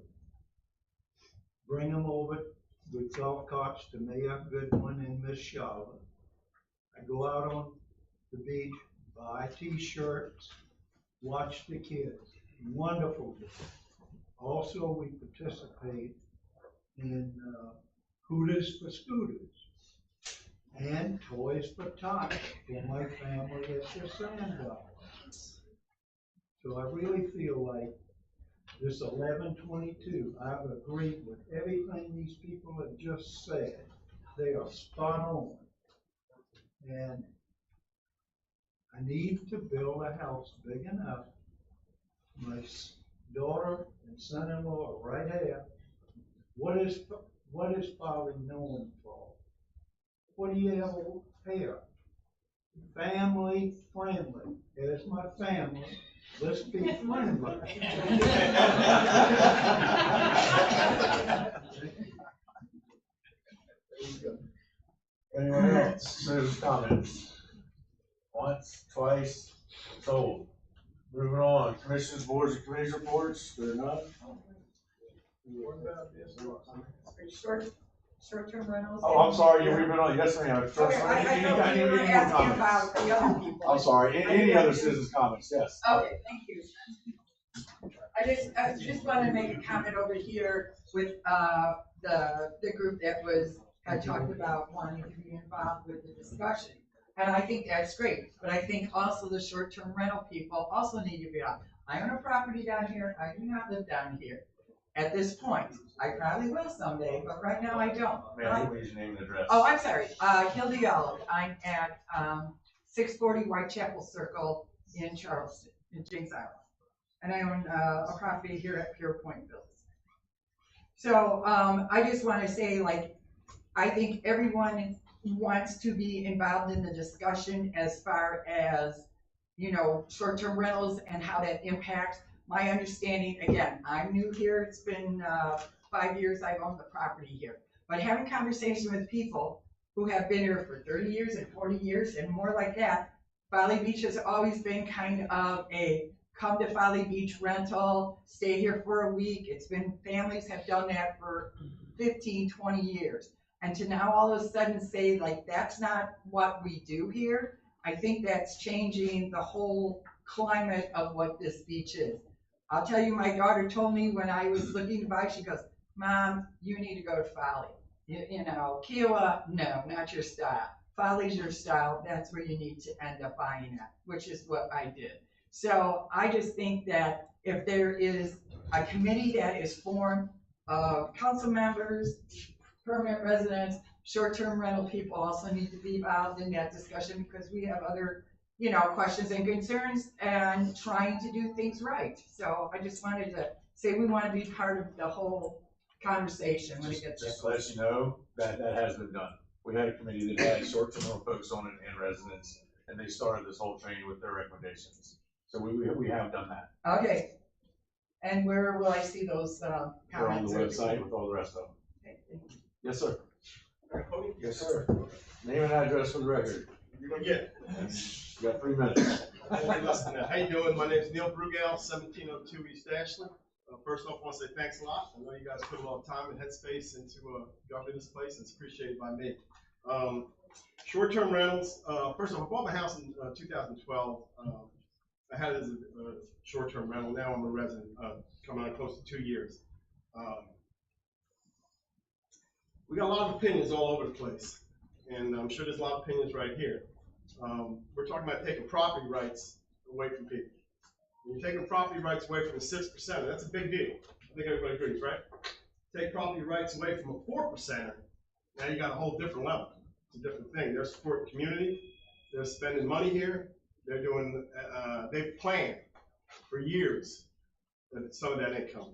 Bring them over with golf carts to Mayor Goodwin and Miss Charlotte. I go out on the beach, buy t-shirts, watch the kids. Wonderful. Also, we participate in Hooters for Scooters and Toys for Tots for my family at the Sandbox. So I really feel like this 1122, I've agreed with everything these people have just said. They are spot on. And I need to build a house big enough. My daughter and son-in-law are right here. What is Folly known for? What do you have here? Family friendly. There's my family. Let's be friendly. Anyone else? Citizens' comments? Once, twice, told. Moving on. Commissions, boards, and committees reports. There are none. Short-term rentals. Oh, I'm sorry. We've been on. Yes, ma'am. Okay, I know you were asking about the other people. I'm sorry. Any other citizens' comments? Yes. Okay, thank you. I just want to make a comment over here with the group that was had talked about wanting to be involved with the discussion. And I think that's great, but I think also the short-term rental people also need to be on. I own a property down here, I do not live down here. At this point, I probably will someday, but right now I don't. Man, what is your name and address? Oh, I'm sorry, Hildy Olive, I'm at, 640 Whitechapel Circle in Charleston, in James Island. And I own, a property here at Pure Point Villas. So, I just wanna say, like, I think everyone wants to be involved in the discussion as far as, you know, short-term rentals and how that impacts. My understanding, again, I'm new here, it's been 5 years I've owned the property here. But having conversation with people who have been here for 30 years and 40 years and more like that, Folly Beach has always been kind of a come to Folly Beach rental, stay here for a week. It's been, families have done that for 15, 20 years. And to now all of a sudden say, like, that's not what we do here, I think that's changing the whole climate of what this beach is. I'll tell you, my daughter told me when I was looking to buy, she goes, Mom, you need to go to Folly. You know, Kiowa, no, not your style. Folly's your style, that's where you need to end up buying at, which is what I did. So I just think that if there is a committee that is formed of council members, permanent residents, short-term rental people also need to be involved in that discussion because we have other, you know, questions and concerns and trying to do things right. So I just wanted to say we want to be part of the whole conversation when it gets Just to let you know that that has been done. We had a committee that had short-term rental folks on it and residents, and they started this whole training with their recommendations. So we have done that. Okay. And where will I see those comments? They're on the website with all the rest of them. Okay, thank you. Yes, sir. Cody? Yes, sir. Name and address for the record. You're gonna get it. You got 3 minutes. How you doing? My name's Neil Brugel, 1702 East Ashland. First off, I want to say thanks a lot. I know you guys put a lot of time and headspace into governing this place, and it's appreciated by me. Short-term rentals. First off, I bought my house in 2012. I had it as a short-term rental. Now I'm a resident, coming on close to 2 years. We got a lot of opinions all over the place, and I'm sure there's a lot of opinions right here. We're talking about taking property rights away from people. When you're taking property rights away from the 6%, that's a big deal. I think everybody agrees, right? Take property rights away from a 4%, now you got a whole different level. It's a different thing. They're supporting the community. They're spending money here. They're doing, they've planned for years that some of that income.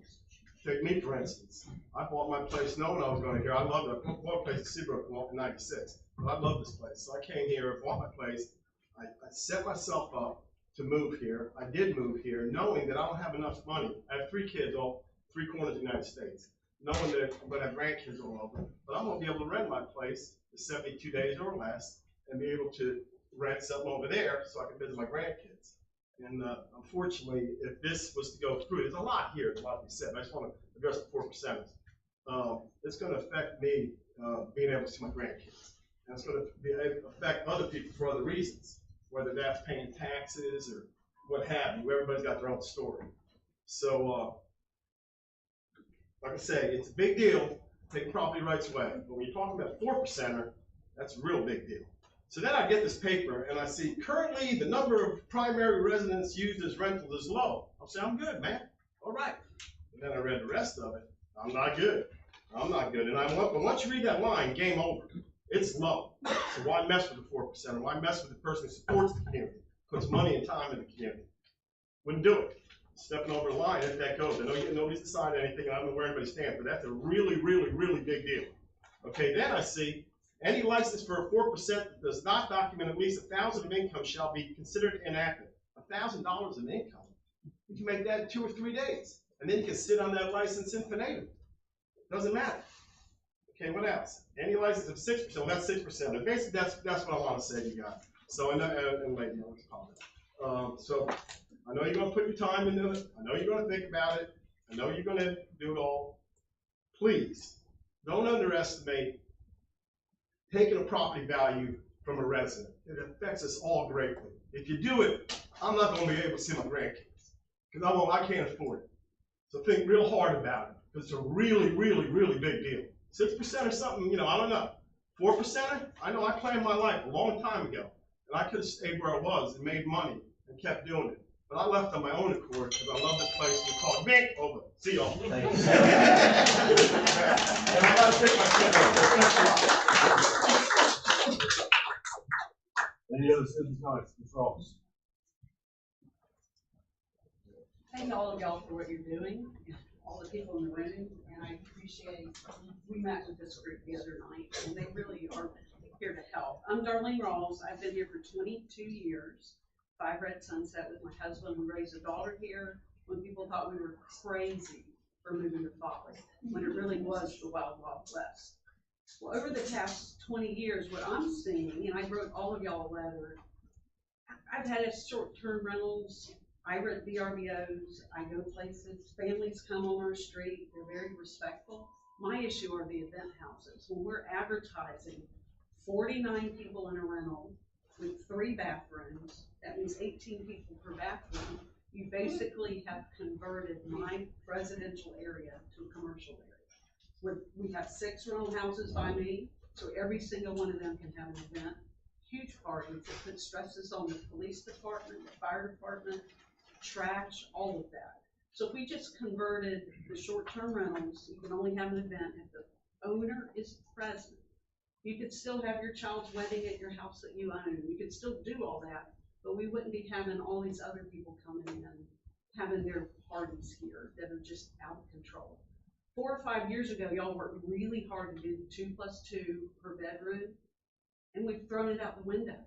Take me, for instance. I bought my place knowing I was going to here. I loved it. I bought a place in Seabrook in 96. But I love this place. So I came here, bought my place. I set myself up to move here. I did move here, knowing that I don't have enough money. I have 3 kids, all 3 corners of the United States. Knowing that I'm going to have grandkids all over. But I'm going to be able to rent my place for 72 days or less and be able to rent something over there so I can visit my grandkids. And unfortunately, if this was to go through, there's a lot here, there's a lot to be said. I just want to address the 4%. It's going to affect me being able to see my grandkids. And it's going to affect other people for other reasons, whether that's paying taxes or what have you. Everybody's got their own story. So, like I say, it's a big deal, taking property rights away. But when you're talking about 4%er, that's a real big deal. So then I get this paper and I see currently the number of primary residents used as rental is low. I'll say, I'm good, man. All right. And then I read the rest of it. I'm not good. I'm not good. But once you read that line, game over. It's low. So why mess with the 4%? Or why mess with the person who supports the community, puts money and time in the community? Wouldn't do it. Stepping over the line if that goes. I know nobody's decided anything, and I don't know where anybody stands, but that's a really, really, really big deal. Okay, then I see any license for a 4% that does not document at least $1,000 of income shall be considered inactive. $1,000 in income. You can make that in 2 or 3 days, and then you can sit on that license infinitum. Doesn't matter. Okay, what else? Any license of 6%, well, that's 6%. And basically, that's what I want to say to you guys. So, and lady, let's call it. So, I know you're going to put your time into it. I know you're going to think about it. I know you're going to do it all. Please, don't underestimate taking a property value from a resident. It affects us all greatly. If you do it, I'm not going to be able to see my grandkids because I can't afford it. So think real hard about it because it's a really, really, really big deal. 6% or something, I don't know. 4%? I know I planned my life a long time ago, and I could have stayed where I was and made money and kept doing it. But I left on my own accord because I love this place and it's called me. Over. See y'all. Thank you. And I gotta take my kid over. Any other citizens' comments, Ms. Ross? Thank all of y'all for what you're doing, all the people in the room, and I appreciate, we met with this group the other night, and they really are here to help. I'm Darlene Rawls. I've been here for 22 years. 5 Red Sunset with my husband. We raised a daughter here when people thought we were crazy for moving to Folly, when it really was the Wild Wild West. Well, over the past 20 years, what I'm seeing, and I wrote all of y'all a letter, I've had short-term rentals. I rent VRBOs, I go places, families come on our street, they're very respectful. My issue are the event houses. When we're advertising 49 people in a rental with 3 bathrooms, that means 18 people per bathroom, you basically have converted my residential area to a commercial area. We have 6 rental houses by me, so every single one of them can have an event. Huge parties that put stresses on the police department, the fire department, trash, all of that. So if we just converted the short-term rentals, you can only have an event if the owner is present. You could still have your child's wedding at your house that you own. You could still do all that, but we wouldn't be having all these other people coming in, having their parties here that are just out of control. 4 or 5 years ago, y'all worked really hard to do the 2+2 per bedroom, and we've thrown it out the window.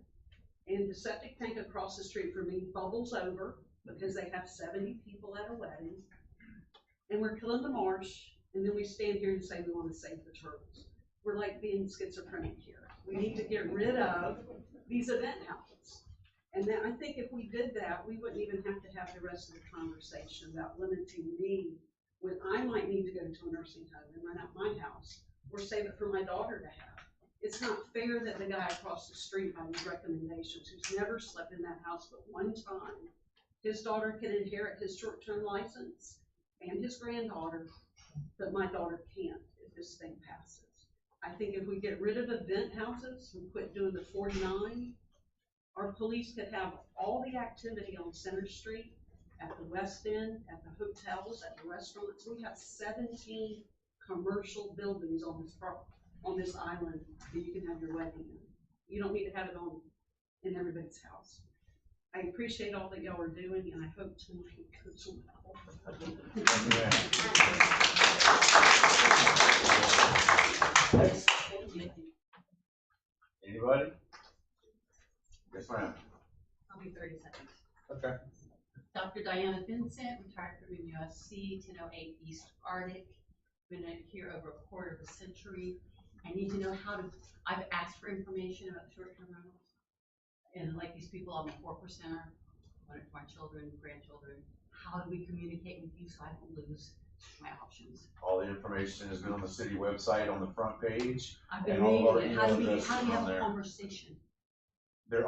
And the septic tank across the street from me bubbles over because they have 70 people at a wedding, and we're killing the marsh, and then we stand here and say we want to save the turtles. We're like being schizophrenic here. We need to get rid of these event houses. And then I think if we did that, we wouldn't even have to have the rest of the conversation about limiting me when I might need to go to a nursing home and rent out my house, or save it for my daughter to have. It's not fair that the guy across the street by these recommendations, who's never slept in that house but one time, his daughter can inherit his short-term license and his granddaughter, but my daughter can't if this thing passes. I think if we get rid of event houses and quit doing the 49, our police could have all the activity on Center Street, at the West End, at the hotels, at the restaurants. We have 17 commercial buildings on this island that you can have your wedding in. You don't need to have it on in everybody's house. I appreciate all that y'all are doing, and I hope tonight goes well. Anybody? Yes, ma'am. I'll be 30 seconds. Okay. Dr. Diana Vincent, retired from USC, 1008 East Arctic. Been here over a quarter of a century. I need to know how to, I've asked for information about short-term rentals. And like these people, I'm a 4%er, one of my children, grandchildren. How do we communicate with you so I don't lose my options? All the information is on the city website on the front page. I've been and all of our reading it. How do email you addresses have on a there. conversation?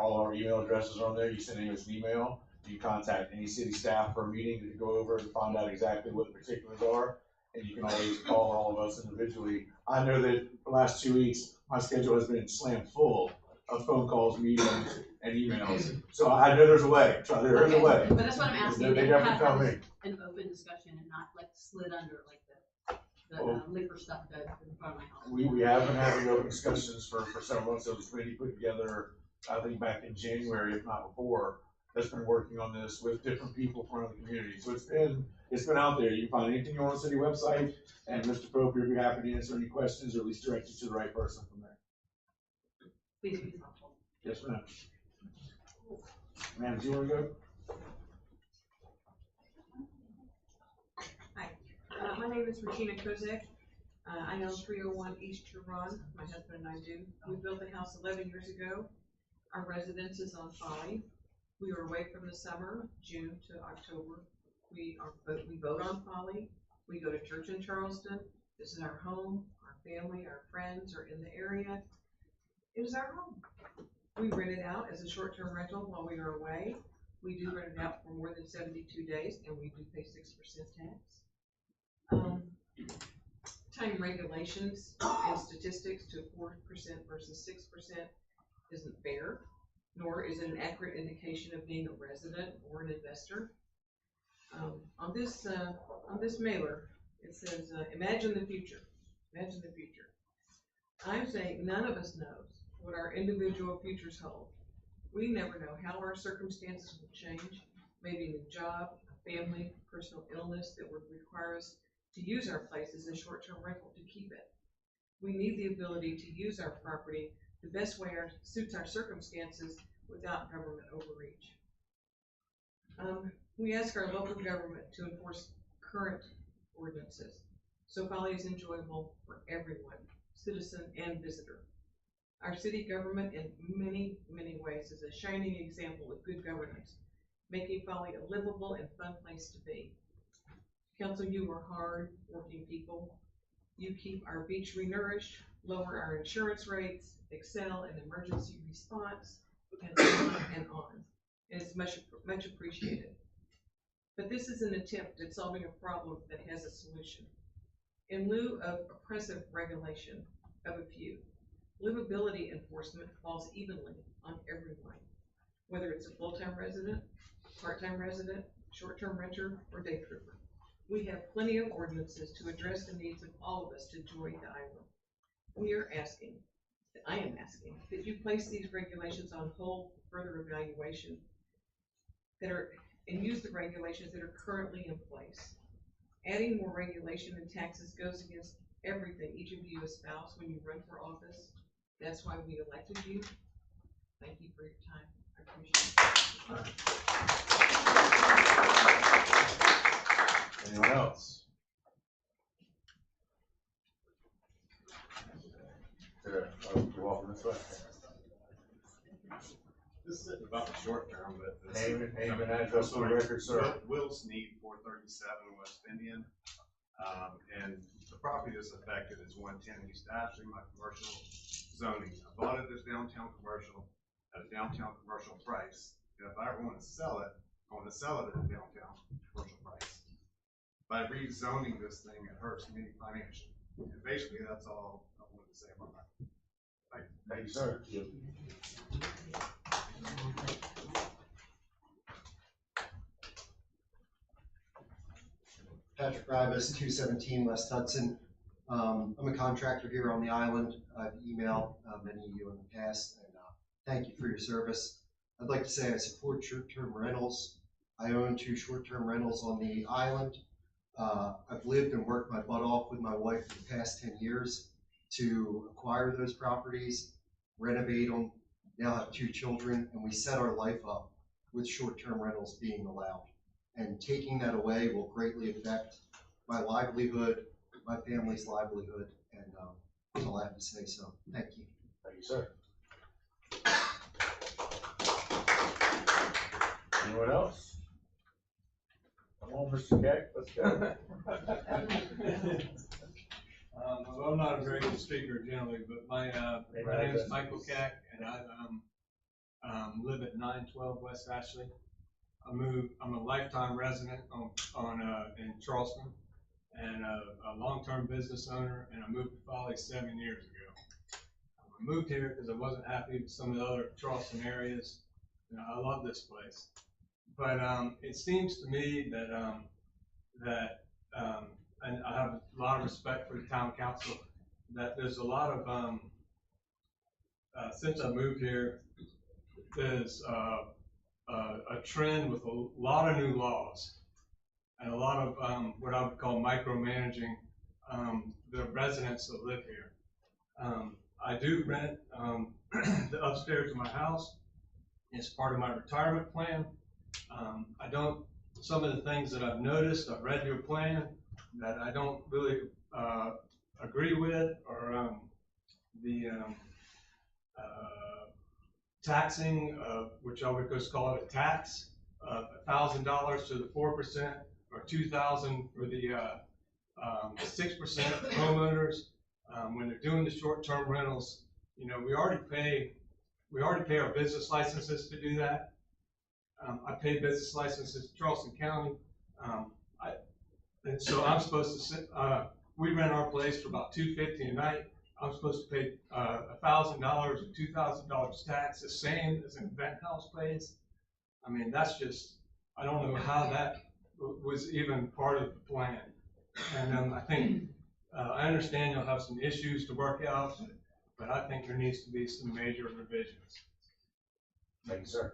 All our email addresses on there. You send us an email. You contact any city staff for a meeting to go over and find out exactly what the particulars are. And you can always call all of us individually. I know that the last 2 weeks, my schedule has been slammed full of phone calls, meetings, and emails. So I know there's a way. There is a way. But that's what I'm asking. They definitely come in. An open discussion and not like slid under like the liquor stuff does in front of my house. We have been having open discussions for several months. So this committee put together, I think back in January, if not before, that's been working on this with different people from the community. So it's been out there. You can find anything on the city website, and Mr. Pope will be happy to answer any questions or at least direct you to the right person from there. Please be helpful. Yes, ma'am. Ma'am, do you want to go? Hi, my name is Regina Kozak. I own 301 East Huron. My husband and I do. We built the house 11 years ago. Our residence is on Folly. We were away from the summer, June to October. We vote on Folly. We go to church in Charleston. This is our home. Our family, our friends are in the area. It is our home. We rent it out as a short-term rental while we are away. We do rent it out for more than 72 days, and we do pay 6% tax. tying regulations and statistics to 4% versus 6% isn't fair, nor is it an accurate indication of being a resident or an investor. On this mailer, it says, imagine the future. Imagine the future. I'm saying none of us knows what our individual futures hold. We never know how our circumstances will change. Maybe a new job, a family, personal illness that would require us to use our place as a short-term rental to keep it. We need the ability to use our property the best way suits our circumstances without government overreach. We ask our local government to enforce current ordinances so Folly is enjoyable for everyone, citizen and visitor. Our city government in many, many ways is a shining example of good governance, making Folly a livable and fun place to be. Council, you are hard-working people. You keep our beach renourished, lower our insurance rates, excel in emergency response, and on and on. And it's much appreciated. But this is an attempt at solving a problem that has a solution. In lieu of oppressive regulation of a few, livability enforcement falls evenly on everyone, whether it's a full-time resident, part-time resident, short-term renter, or day tripper. We have plenty of ordinances to address the needs of all of us to enjoy the island. I am asking, that you place these regulations on hold for further evaluation and use the regulations that are currently in place. Adding more regulation and taxes goes against everything each of you espouse when you run for office. That's why we elected you. Thank you for your time. I appreciate it. Anyone else? You're welcome this way. This isn't about the short term, but. Name and address for the record, sir. Will Sneed, 437 West Indian. And the property that's affected is 110 East Ashley, my commercial zoning. I bought it as downtown commercial at a downtown commercial price. And if I ever want to sell it, I want to sell it at a downtown commercial price. By rezoning this thing, it hurts me financially. And basically, that's all I wanted to say about that. Thank you, sir. Patrick Rivas, 217 West Hudson. I'm a contractor here on the island. I've emailed many of you in the past, and thank you for your service. I'd like to say I support short-term rentals. I own 2 short-term rentals on the island. I've lived and worked my butt off with my wife for the past 10 years to acquire those properties, renovate them, now have 2 children, and we set our life up with short-term rentals being allowed. And taking that away will greatly affect my livelihood, my family's livelihood, and that's all I have to say, so thank you. Thank you, sir. Anyone else? Come on, Mr. Keck, let's go. Well, I'm not a very good speaker generally, but my name is Michael Keck, and I live at 912 West Ashley. I'm a lifetime resident in Charleston, and a long-term business owner, and I moved to Folly 7 years ago. I moved here because I wasn't happy with some of the other Charleston areas. You know, I love this place, but it seems to me that and I have a lot of respect for the town council, that there's a lot of since I moved here, there's a trend with a lot of new laws and a lot of what I would call micromanaging the residents that live here. I do rent the upstairs of my house. It's part of my retirement plan. Some of the things that I've noticed, I've read your plan, that I don't really agree with, or the taxing, which I would just call it a tax, of $1,000 to the 4%, or $2,000 for the 6% homeowners. When they're doing the short-term rentals, you know, we already pay our business licenses to do that. I pay business licenses in Charleston County, and so I'm supposed to we rent our place for about $250 a night. I'm supposed to pay $1,000 or $2,000 tax, the same as an event house pays. I mean, that's just, I don't know how that was even part of the plan. And I think, I understand you'll have some issues to work out, but I think there needs to be some major revisions. Thank you, sir.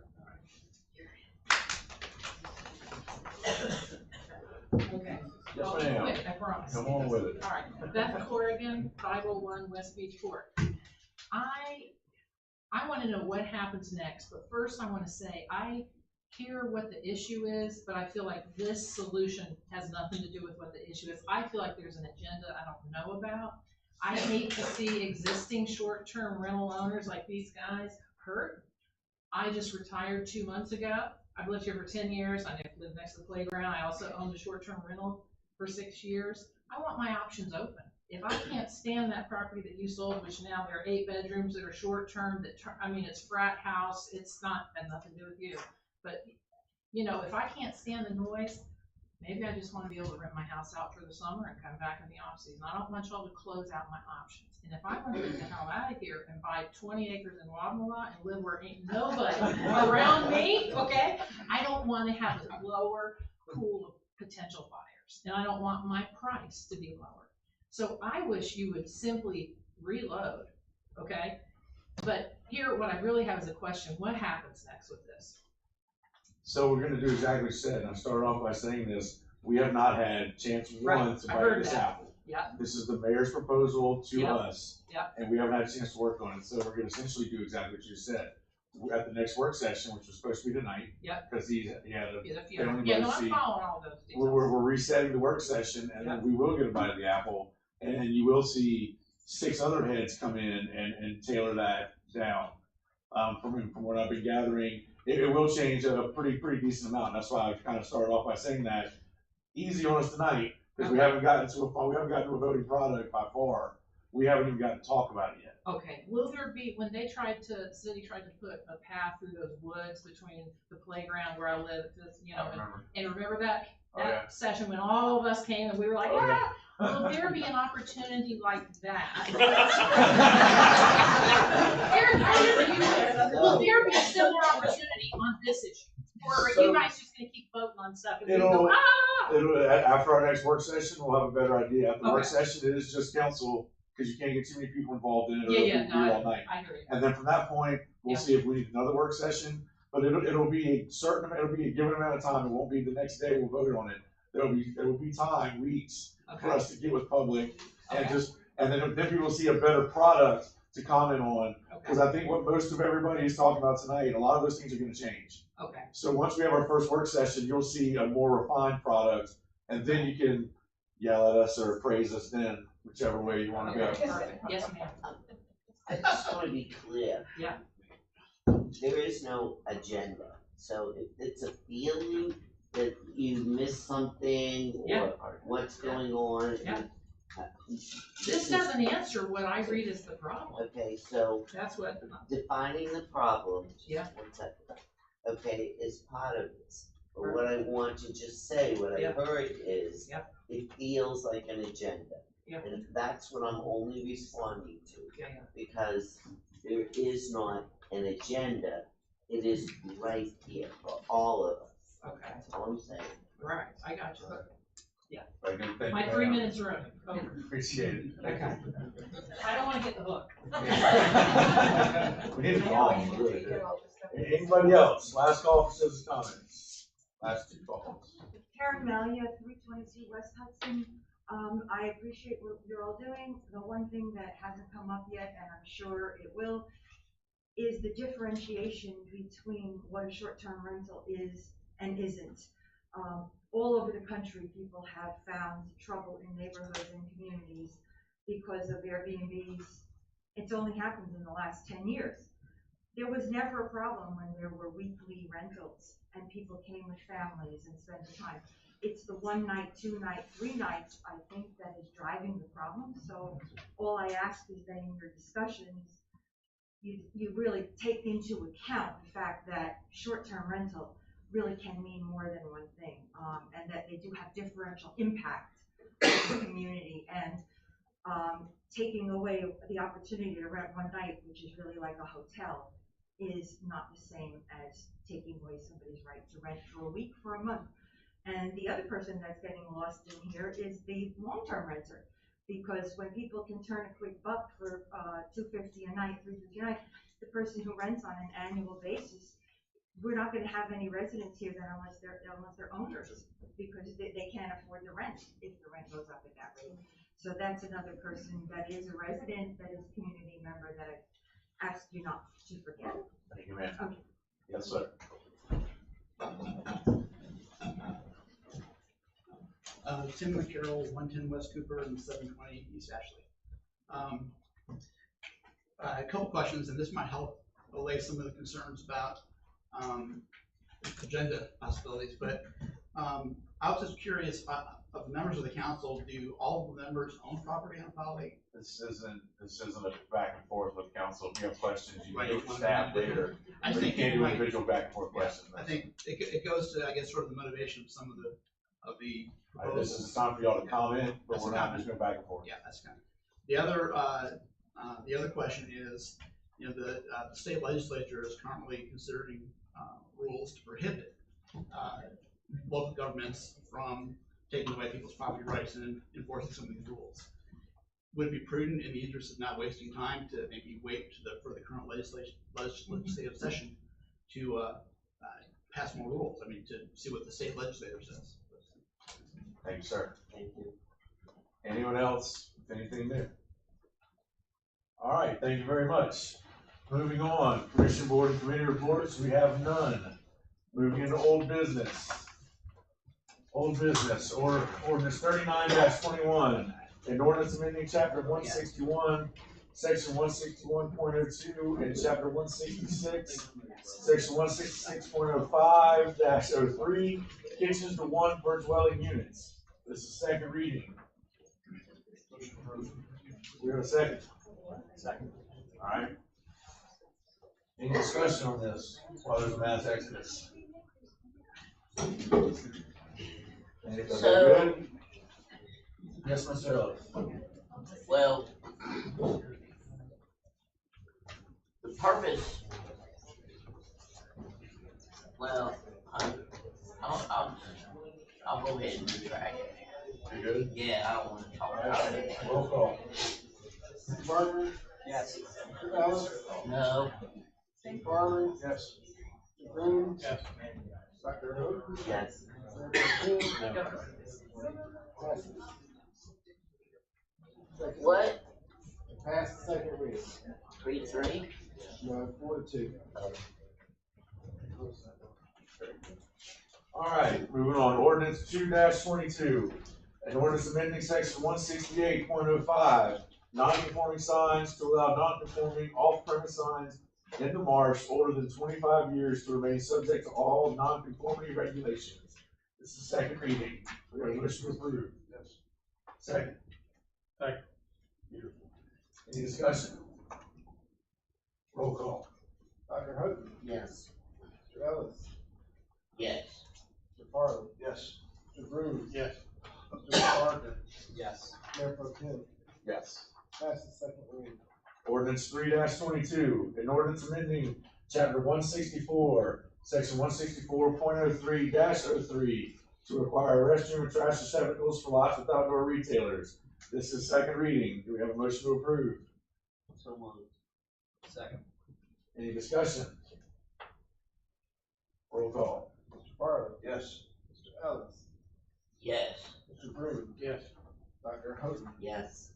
Okay. Yes, I'll be ma'am. quick, I promise. Come on with it. All right, Beth Corrigan, 501 West Beach Court. I want to know what happens next, but first I want to say I hear what the issue is, but I feel like this solution has nothing to do with what the issue is. I feel like there's an agenda I don't know about. I hate to see existing short-term rental owners like these guys hurt. I just retired 2 months ago. I've lived here for 10 years. I live next to the playground. I also owned a short-term rental for 6 years. I want my options open. If I can't stand that property that you sold, which now there are 8 bedrooms that are short-term, I mean, it's frat house, it's not, had nothing to do with you. But, you know, if I can't stand the noise, maybe I just want to be able to rent my house out for the summer and come back in the off season. I don't want y'all to close out my options. And if I want to get the hell out of here and buy 20 acres in Wadmalaw and live where ain't nobody around me, okay, I don't want to have a lower pool of potential buyers. And I don't want my price to be lower. So I wish you would simply reload, okay? But here, what I really have is a question. What happens next with this? So we're gonna do exactly what you said, and I started off by saying this, we have not had chance one to bite this apple. Yeah. This is the mayor's proposal to Yep. us. Yep. And we haven't had a chance to work on it, so we're gonna essentially do exactly what you said. At the next work session, which was supposed to be tonight. Yep. Cause he had a Yeah, family no, I'm emergency. following all those details. We're resetting the work session, and then we will get a bite of the apple, and you will see 6 other heads come in and tailor that down. From what I've been gathering, it will change a pretty decent amount. That's why I kind of started off by saying that. Easy on us tonight, because we haven't gotten to a voting product by far. We haven't even gotten to talk about it yet. Okay, will there be, when they city tried to put a path through those woods between the playground where I live, you know, and remember that session when all of us came and we were like, ah, will there be an opportunity like that? Will there be a similar opportunity on this issue? Or are you guys just gonna keep voting on stuff and we go, After our next work session, we'll have a better idea. After the work session, it is just council, because you can't get too many people involved in it, or it'll be all night. I agree. And then from that point, we'll see if we need another work session, but it'll be a certain amount, it'll be a given amount of time. It won't be the next day we'll vote on it. There will be time, weeks, for us to get with public and and then people will see a better product to comment on. Because I think what most of everybody is talking about tonight, a lot of those things are gonna change. Okay. So once we have our first work session, you'll see a more refined product, and then you can yell at us or praise us then, whichever way you wanna go. Perfect. Yes, ma'am. I just wanna be clear. Yeah. There is no agenda, so if it's a feeling that you missed something or what's going on. This doesn't answer what I read as the problem. Okay, so. That's what. Defining the problem. Yeah. Okay, is part of this. But what I want to just say, what I heard is, it feels like an agenda. And that's what I'm only responding to. Because there is not an agenda. It is right here for all of us. Okay. That's all I'm saying. Right, I got you. Yeah. Very good, thank My you. 3 minutes are over. Appreciate it. Okay. I don't wanna get the hook. We need to call them, really. Anybody else? Last call for citizen comments. Last 2 calls. Karen Malia, 322 West Hudson. I appreciate what you're all doing. The one thing that hasn't come up yet, and I'm sure it will, is the differentiation between what a short-term rental is and isn't. All over the country, people have found trouble in neighborhoods and communities because of Airbnbs. It's only happened in the last 10 years. There was never a problem when there were weekly rentals and people came with families and spent the time. It's the 1 night, 2 night, 3 nights, I think, that is driving the problem. So all I ask is that in your discussions, you really take into account the fact that short-term rental really can mean more than one thing, and that they do have differential impact the community, and, taking away the opportunity to rent one night, which is really like a hotel, is not the same as taking away somebody's right to rent for a week, for a month. And the other person that's getting lost in here is the long-term renter, because when people can turn a quick buck for $250 a night, $350 a night, the person who rents on an annual basis, we're not going to have any residents here then unless they're owners, because they can't afford the rent if the rent goes up at that rate. So that's another person that is a resident, that is a community member that I ask you not to forget. Thank you, ma'am. Okay. Yes, sir. Tim McCarroll, 110 West Cooper and 720 East Ashley. A couple questions, and this might help allay some of the concerns about agenda possibilities, but I was just curious, of the members of the council, do all of the members own property on Folly? This isn't a back and forth with council. If you have questions, you Right. can do staff later. I But think you can't do like- individual back and forth questions. I think it goes to, I guess, sort of the motivation of some of the This is time for y'all to comment, but That's we're a not comment. just going back and forth. Yeah, that's kind of. The other question is, you know, the state legislature is currently considering rules to prohibit local governments from taking away people's property rights and enforcing some of these rules. Would it be prudent, in the interest of not wasting time, to maybe wait for the current legislative session to pass more rules? I mean, to see what the state legislature says. Thank you, sir. Thank you. Anyone else with anything new? All right, thank you very much. Moving on, commission board and committee reports, we have none. Moving into old business. Old business, or ordinance 39-21, an ordinance amending chapter 161, section 161.02, and chapter 166, section 166.05-03, kitchens to one per dwelling units. This is second reading. We have a second. Second. All right. Any discussion on this while there's a mass exodus? So- Yes, Mr. Ellis. Well, the purpose, well, I'll go ahead and retract it. You good? Yeah, I don't wanna talk about it. Roll call. Mr. Barber? Yes. Mr. Ellis? No. Mr. Farley? Yes. Mr. Green? Yes. Dr. Hope? Yes. What? Pass the second reading. 3-3? No, 4-2. All right, moving on. Ordinance 2-22. An ordinance amending section 168.05, non-conforming signs to allow non-conforming off-premise signs in the marsh older than 25 years to remain subject to all non-conformity regulations. This is second reading. We have a motion to approve. Yes. Second. Second. Beautiful. Any discussion? Roll call. Dr. Hope? Yes. Mr. Ellis? Yes. Mr. Farley? Yes. Mr. Green? Yes. Mr. Barker? Yes. Mayor Pro Tem? Yes. Pass the second reading. Ordinance 3-22, an ordinance amending chapter 164, section 164.03-03 to require a restroom and trash receptacles for lots with outdoor retailers. This is second reading. Do we have a motion to approve? So moved. Second. Any discussion? Roll call. Mr. Farley? Yes. Mr. Ellis? Yes. Mr. Green? Yes. Dr. Hope? Yes.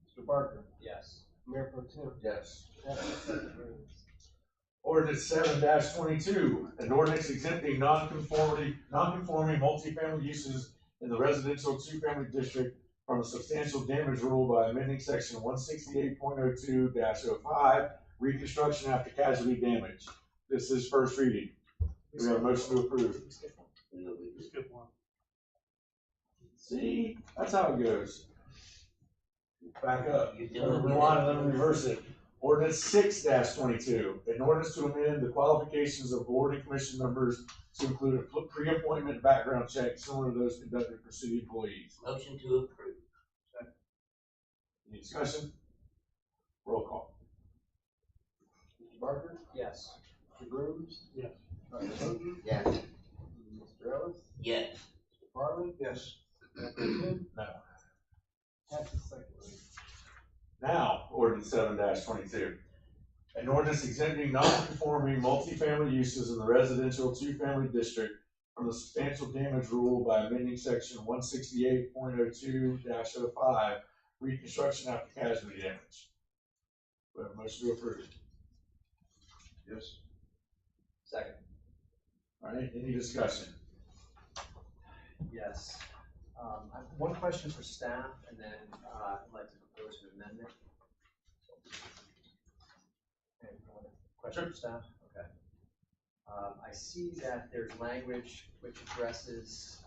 Mr. Barker? Yes. Mayor Pro Tem? Yes. Pass the second reading. Ordinance 7-22, an ordinance exempting non-conforming multifamily uses in the residential two-family district from a substantial damage rule by amending section 168.02-05, reconstruction after casualty damage. This is first reading. Do we have a motion to approve? Skip one. See, that's how it goes. Back up. You're doing Rewind and then reverse it. Ordinance 6-22, an ordinance to amend the qualifications of board and commission members to include a pre-appointment background check similar to those conducted for city employees. Motion to approve. Any discussion? Roll call. Mr. Barker? Yes. Mr. Grooms? Yes. Dr. Houghton? Yes. Mr. Ellis? Yes. Mr. Farley? Yes. Mayor Pro Tem? No. Passes second reading. Now, ordinance 7-22. An ordinance exempting non-conforming multifamily uses in the residential two-family district from the substantial damage rule by amending section 168.02-05, reconstruction after casualty damage. We have a motion to approve. Yes. Second. All right, any discussion? Yes. I have one question for staff, and then I'd like to propose an amendment. Okay, question for staff? Okay. I see that there's language which addresses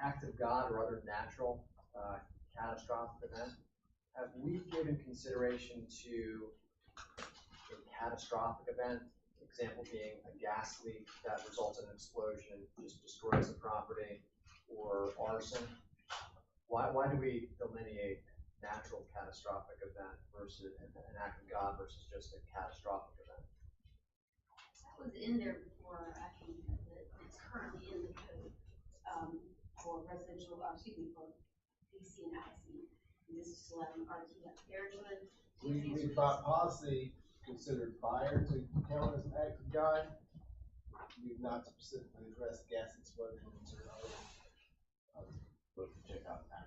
act of God or other natural catastrophic event. Have we given consideration to a catastrophic event? Example being a gas leak that results in an explosion, just destroys the property, or arson. Why do we delineate natural catastrophic event versus an act of God versus just a catastrophic event? That was in there before, actually, it's currently in the code, for residential, for PC and IC. And this is 11 RT up there, We by policy considered fire to count as an act of God. We've not specifically addressed gas explosions or other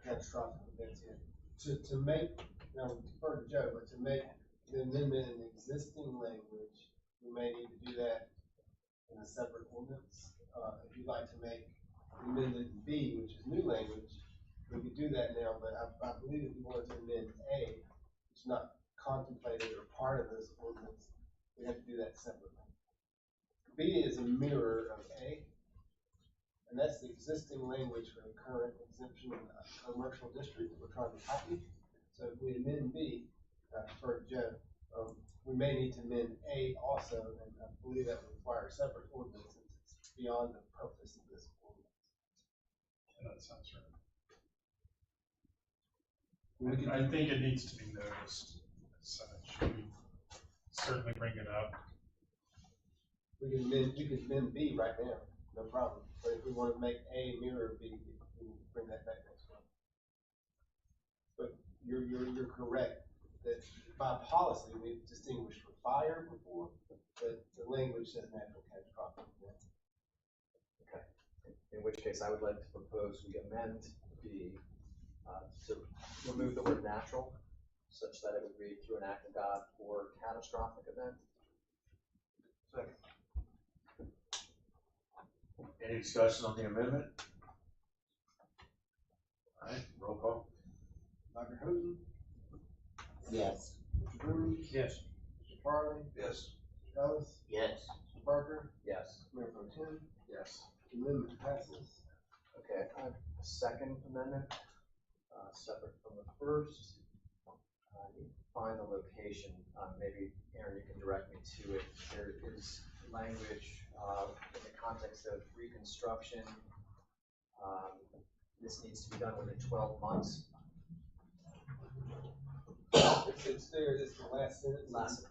catastrophic events yet. To make, now defer to Joe, but to make the amendment in existing language, we may need to do that in a separate ordinance. If you'd like to make amendment B, which is new language, we could do that now, but I believe if you wanted to amend A, it's not contemplated or part of this ordinance, we have to do that separately. B is a mirror of A, and that's the existing language for the current exemption in the commercial district that we're trying to copy. So if we amend B, for Joe, we may need to amend A also, and I believe that would require a separate ordinance since it's beyond the purpose of this ordinance. That sounds right. I think it needs to be noticed as such. We certainly bring it up. We can amend B right now, no problem. But if we want to make A mirror B, we can bring that back next month. But you're correct that by policy we've distinguished for fire before, but the language says natural catastrophic event. Okay. In which case, I would like to propose we amend B to remove the word natural, such that it would read through an act of God or catastrophic event. Second. Any discussion on the amendment? All right, roll call. Dr. Houghton? Yes. Mr. Grooms? Yes. Mr. Farley? Yes. Mr. Ellis? Yes. Mr. Barker? Yes. Mayor Pro Tem? Yes. Amendment passes. Okay, I have a second amendment, separate from the first. I need to find the location. Maybe Aaron, you can direct me to it. There is language in the context of reconstruction. This needs to be done within 12 months. It's there, it's the last sentence. Last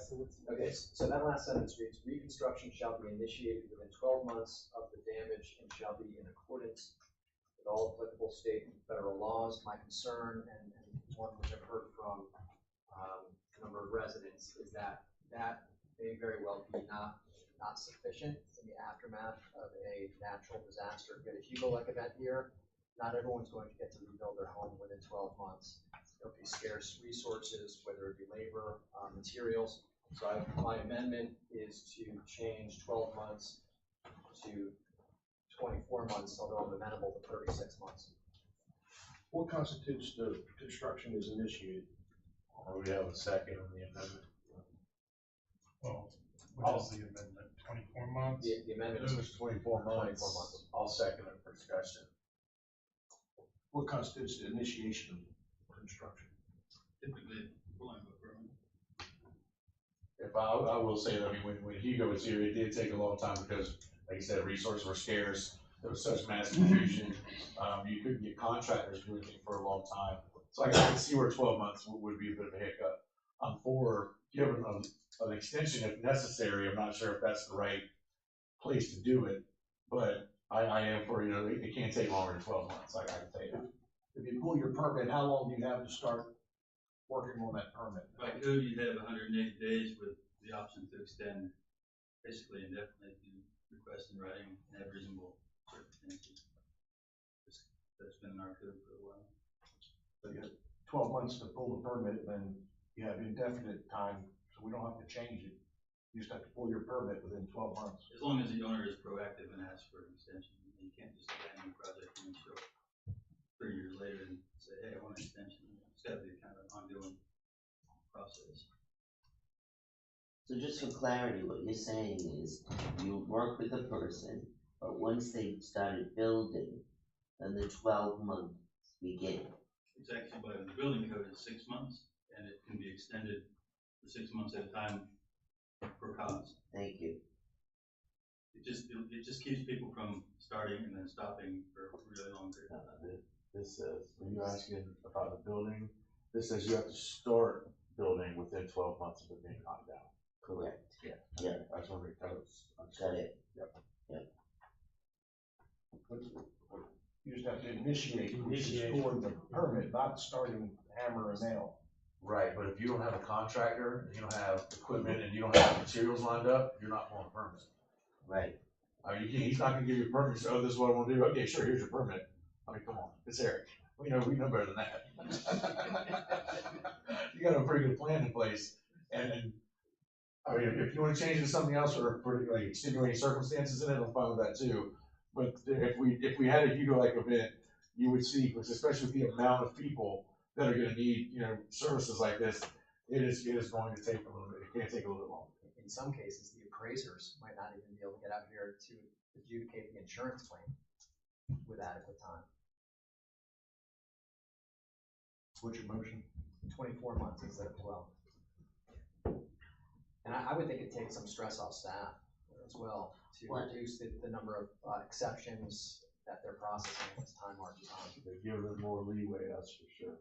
sentence. Okay, so that last sentence reads, reconstruction shall be initiated within 12 months of the damage and shall be in accordance with all applicable state and federal laws. My concern, and one which I've heard from a number of residents, is that that may very well be not sufficient in the aftermath of a natural disaster. But if you go like event here, not everyone's going to get to rebuild their home within 12 months. There'll be scarce resources, whether it be labor, materials. So my amendment is to change 12 months to 24 months, although I'm amenable to 36 months. What constitutes the construction is initiated? Or we have a second on the amendment. Well, what is the amendment? 24 months? The amendment is 24 months. I'll second it for discussion. What constitutes the initiation of construction? typically pulling a permit. If I will say that, I mean, when Hugo was here, it did take a long time because, like you said, resources were scarce. There was such mass confusion. You couldn't get contractors to do anything for a long time. So I can see where 12 months would be a bit of a hiccup. I'm for giving an extension if necessary. I'm not sure if that's the right place to do it, but I am for, you know, it can't take longer than 12 months. I can tell you that. If you pull your permit, how long do you have to start working on that permit? By code, you'd have 180 days with the option to extend basically indefinitely if you request in writing and have reasonable circumstances. That's been in our code for a while. So you have 12 months to pull the permit, then you have indefinite time, so we don't have to change it. You just have to pull your permit within 12 months. As long as the owner is proactive and asks for an extension, you can't just abandon the project and show up 3 years later and say, hey, I want an extension. It's got to be kind of an ongoing process. So just for clarity, what you're saying is you work with the person, but once they started building, then the 12 months begin. It's actually by the building code is 6 months, and it can be extended for 6 months at a time per cause. Thank you. It just keeps people from starting and then stopping for a really long period of time. This says, when you're asking about the building, this says you have to start building within 12 months of it being knocked down. Correct. Yeah. Yeah. I just want to make that. Got it. Yep. Yep. You just have to initiate for the permit, not starting hammer and nail. Right, but if you don't have a contractor, and you don't have equipment, and you don't have materials lined up, you're not pulling a permit. Right. I mean, he's not gonna give you a permit, so, oh, this is what I wanna do, okay, sure, here's your permit. I mean, come on, it's Eric, we know better than that. You got a pretty good plan in place, and, I mean, if you wanna change it to something else, or for like extenuating circumstances in it, I'm fine with that too. But if we had a Hugo-like event, you would see, especially with the amount of people that are gonna need, you know, services like this, it is going to take a little bit, it can take a little bit longer. In some cases, the appraisers might not even be able to get out here to adjudicate the insurance claim with adequate time. What's your motion? 24 months instead of 12. And I would think it takes some stress off staff as well to reduce the number of exceptions that they're processing as time marches on. They give them more leeway, that's for sure.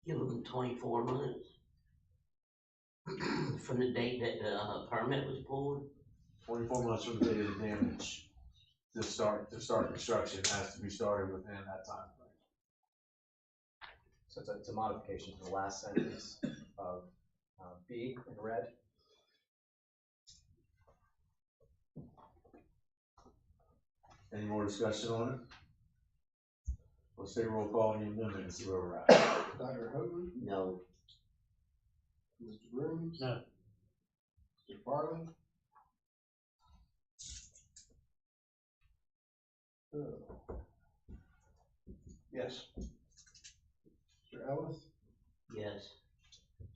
Give them 24 months from the date that the permit was pulled. 24 months from the date of the damage to start construction has to be started within that time frame. So it's a modification to the last sentence of B in red. Any more discussion on it? Let's take a roll call on the amendment and see where we're at. Dr. Houghton, No. Mr. Grooms? No. Mr. Farley? Yes. Mr. Ellis? Yes.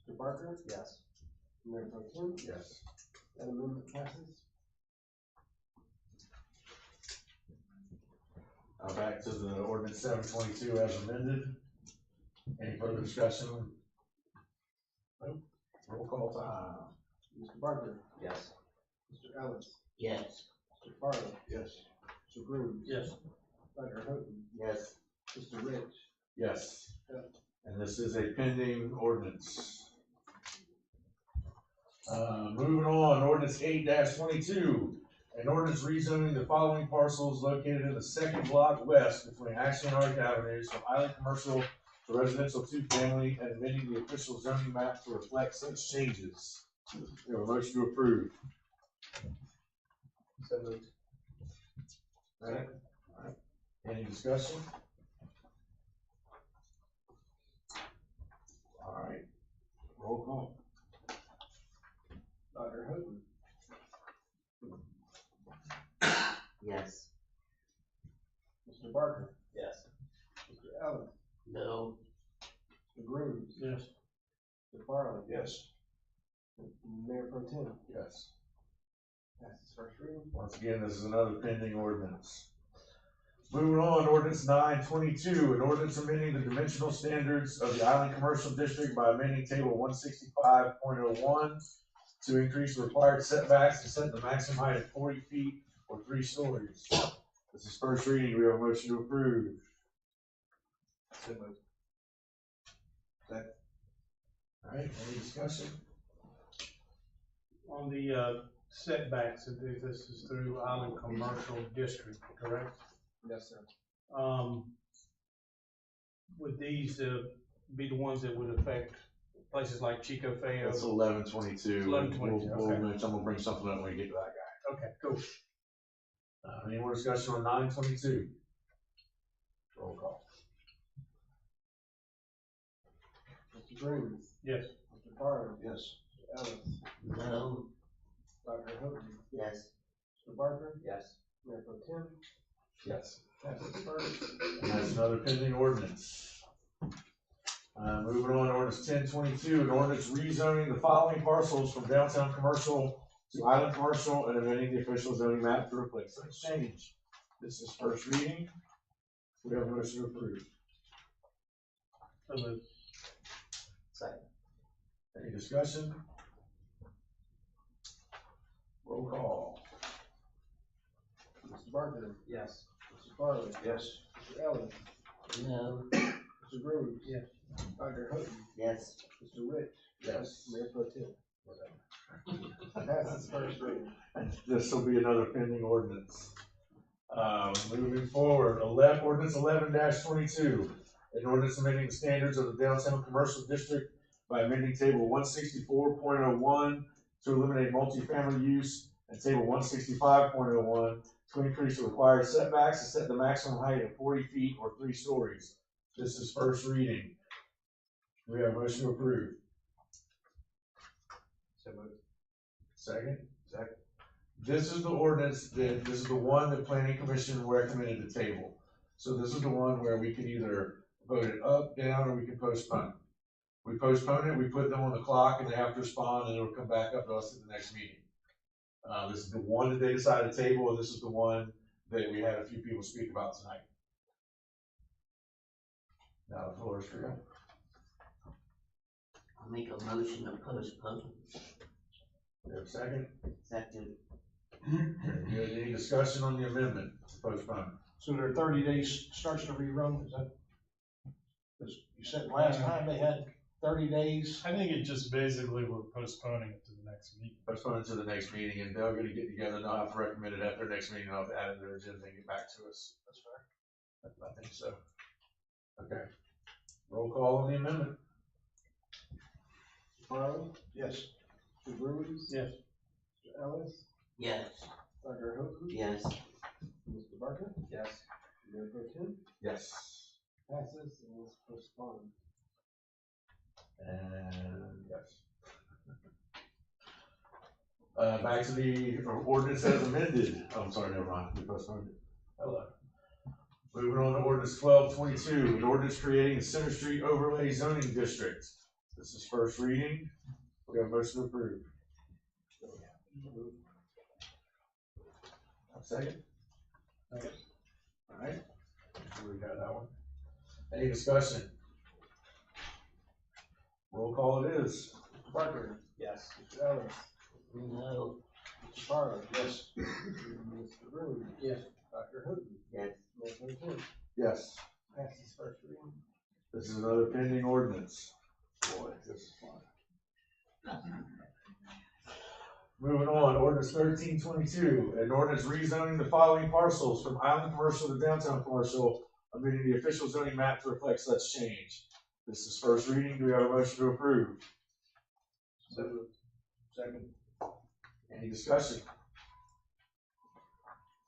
Mr. Barker? Yes. Mayor Pro Tem? Yes. That amendment passes. Back to the ordinance 722 as amended. Any further discussion? Nope. Roll call time. Mr. Barker? Yes. Mr. Ellis? Yes. Mr. Farley? Yes. Mr. Grooms? Yes. Dr. Houghton? Yes. Mr. Rich? Yes. Yes. And this is a pending ordinance. Moving on, ordinance 8-22. An ordinance rezoning the following parcels located in the second block west between Ashley and Arctic Avenues from island commercial to residential 2-family and amending the official zoning map to reflect such changes. We have a motion to approve. So moved. Right. All right. Any discussion? All right. Roll call. Dr. Houghton? Yes. Mr. Barker? Yes. Mr. Ellis? No. Mr. Grooms? Yes. Mr. Farley? Yes. Mayor Pro Tem? Yes. Passes first reading. Once again, this is another pending ordinance. Moving on, ordinance 922, an ordinance amending the dimensional standards of the Island Commercial District by amending table 165.01 to increase the required setbacks and set the maximum height at 40 feet or 3 stories. This is first reading. We have a motion to approve. Second. All right, any discussion? On the setbacks, this is through Island Commercial District, correct? Yes, sir. Would these be the ones that would affect places like Chico Feo? That's 1122. 1122, We'll okay. mention, I'm gonna bring something up when we get to that guy. Okay, cool. Any more discussion on 922? Roll call. Mr. Green. Yes. Mr. Farland. Yes. Mr. Ellis. No. Dr. Houghton. Yes. Mr. Barker. Yes. Mayor Pro Tem. Yes. Passes first. And that's another pending ordinance. Moving on, ordinance 1022, an ordinance rezoning the following parcels from downtown commercial to island commercial and amending the official zoning map to reflect such change. This is first reading. We have a motion to approve. So moved. Second. Any discussion? Roll call. Mr. Barker. Yes. Mr. Farland. Yes. Mr. Ellis. No. Mr. Green. Yes. Dr. Houghton. Yes. Mr. Rich. Yes. Mayor Pro Tem. Passes first reading. This will be another pending ordinance. Moving forward, ordinance 11-22, an ordinance amending the standards of the downtown commercial district by amending table 164.01 to eliminate multifamily use and table 165.01 to increase the required setbacks and set the maximum height of 40 feet or 3 stories. This is first reading. We have a motion to approve. So moved. Second. This is the ordinance this is the one that planning commission recommended to table. So this is the one where we can either vote it up, down, or we can postpone. We postpone it, we put them on the clock and they have to respond and it'll come back up to us at the next meeting. This is the one that they decided to table, and this is the one that we had a few people speak about tonight. Now the floor is for you. I'll make a motion to postpone. We have a second? Second. Any discussion on the amendment to postpone? So their 30 days starts to rerun, is that? Because you said last time they had 30 days. I think it just basically we're postponing it to the next meeting. Postpone it to the next meeting, and they're gonna get together, and they'll have to recommend it at their next meeting, they'll have to add it to their agenda and get back to us. That's fair. I think so. Okay. Roll call on the amendment. Mr. Farland. Yes. Mr. Green. Yes. Mr. Ellis. Yes. Dr. Houghton. Yes. Mr. Barker. Yes. Mayor Pro Tem. Yes. Passes and is postponed. And yes. Back to the ordinance as amended. Oh, I'm sorry, never mind. We postponed it. Hello. Moving on to ordinance 1222, an ordinance creating the Center Street Overlay Zoning District. This is first reading. We have a motion to approve. Second? Second. All right. We got that one. Any discussion? Roll call it is. Mr. Barker. Yes. Mr. Ellis. No. Mr. Farland. Yes. Mr. Green. Yes. Dr. Houghton. Yes. Mayor Pro Tem. Yes. Passes first reading. This is another pending ordinance. Boy, this is fun. Moving on, ordinance 1322, an ordinance rezoning the following parcels from island commercial to downtown commercial, amending the official zoning map to reflect such change. This is first reading. Do we have a motion to approve? Second. Any discussion?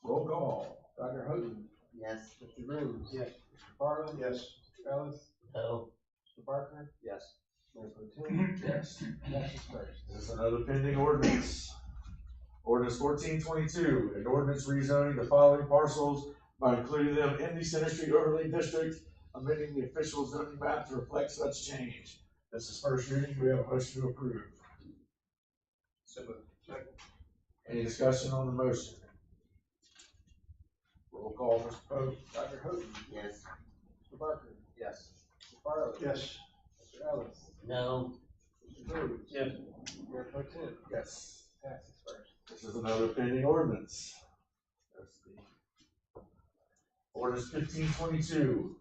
Roll call. Dr. Houghton. Yes. Mr. Green. Yes. Mr. Farland. Yes. Mr. Ellis. No. Mr. Barker. Yes. Mayor Pro Tem. Yes. Passes first. This is another pending ordinance. Ordinance 1422, an ordinance rezoning the following parcels by including them in the Center Street Overlay District, amending the official zoning map to reflect such change. This is first reading. We have a motion to approve. So moved. Any discussion on the motion? Roll Roll call, Mr. Pope. Dr. Houghton. Yes. Mr. Barker. Yes. Mr. Farley. Yes. Mr. Ellis. No. Mr. Green. Yes. Mayor Pro Tem. Yes. Passes first. This is another pending ordinance. That's the ordinance 1522.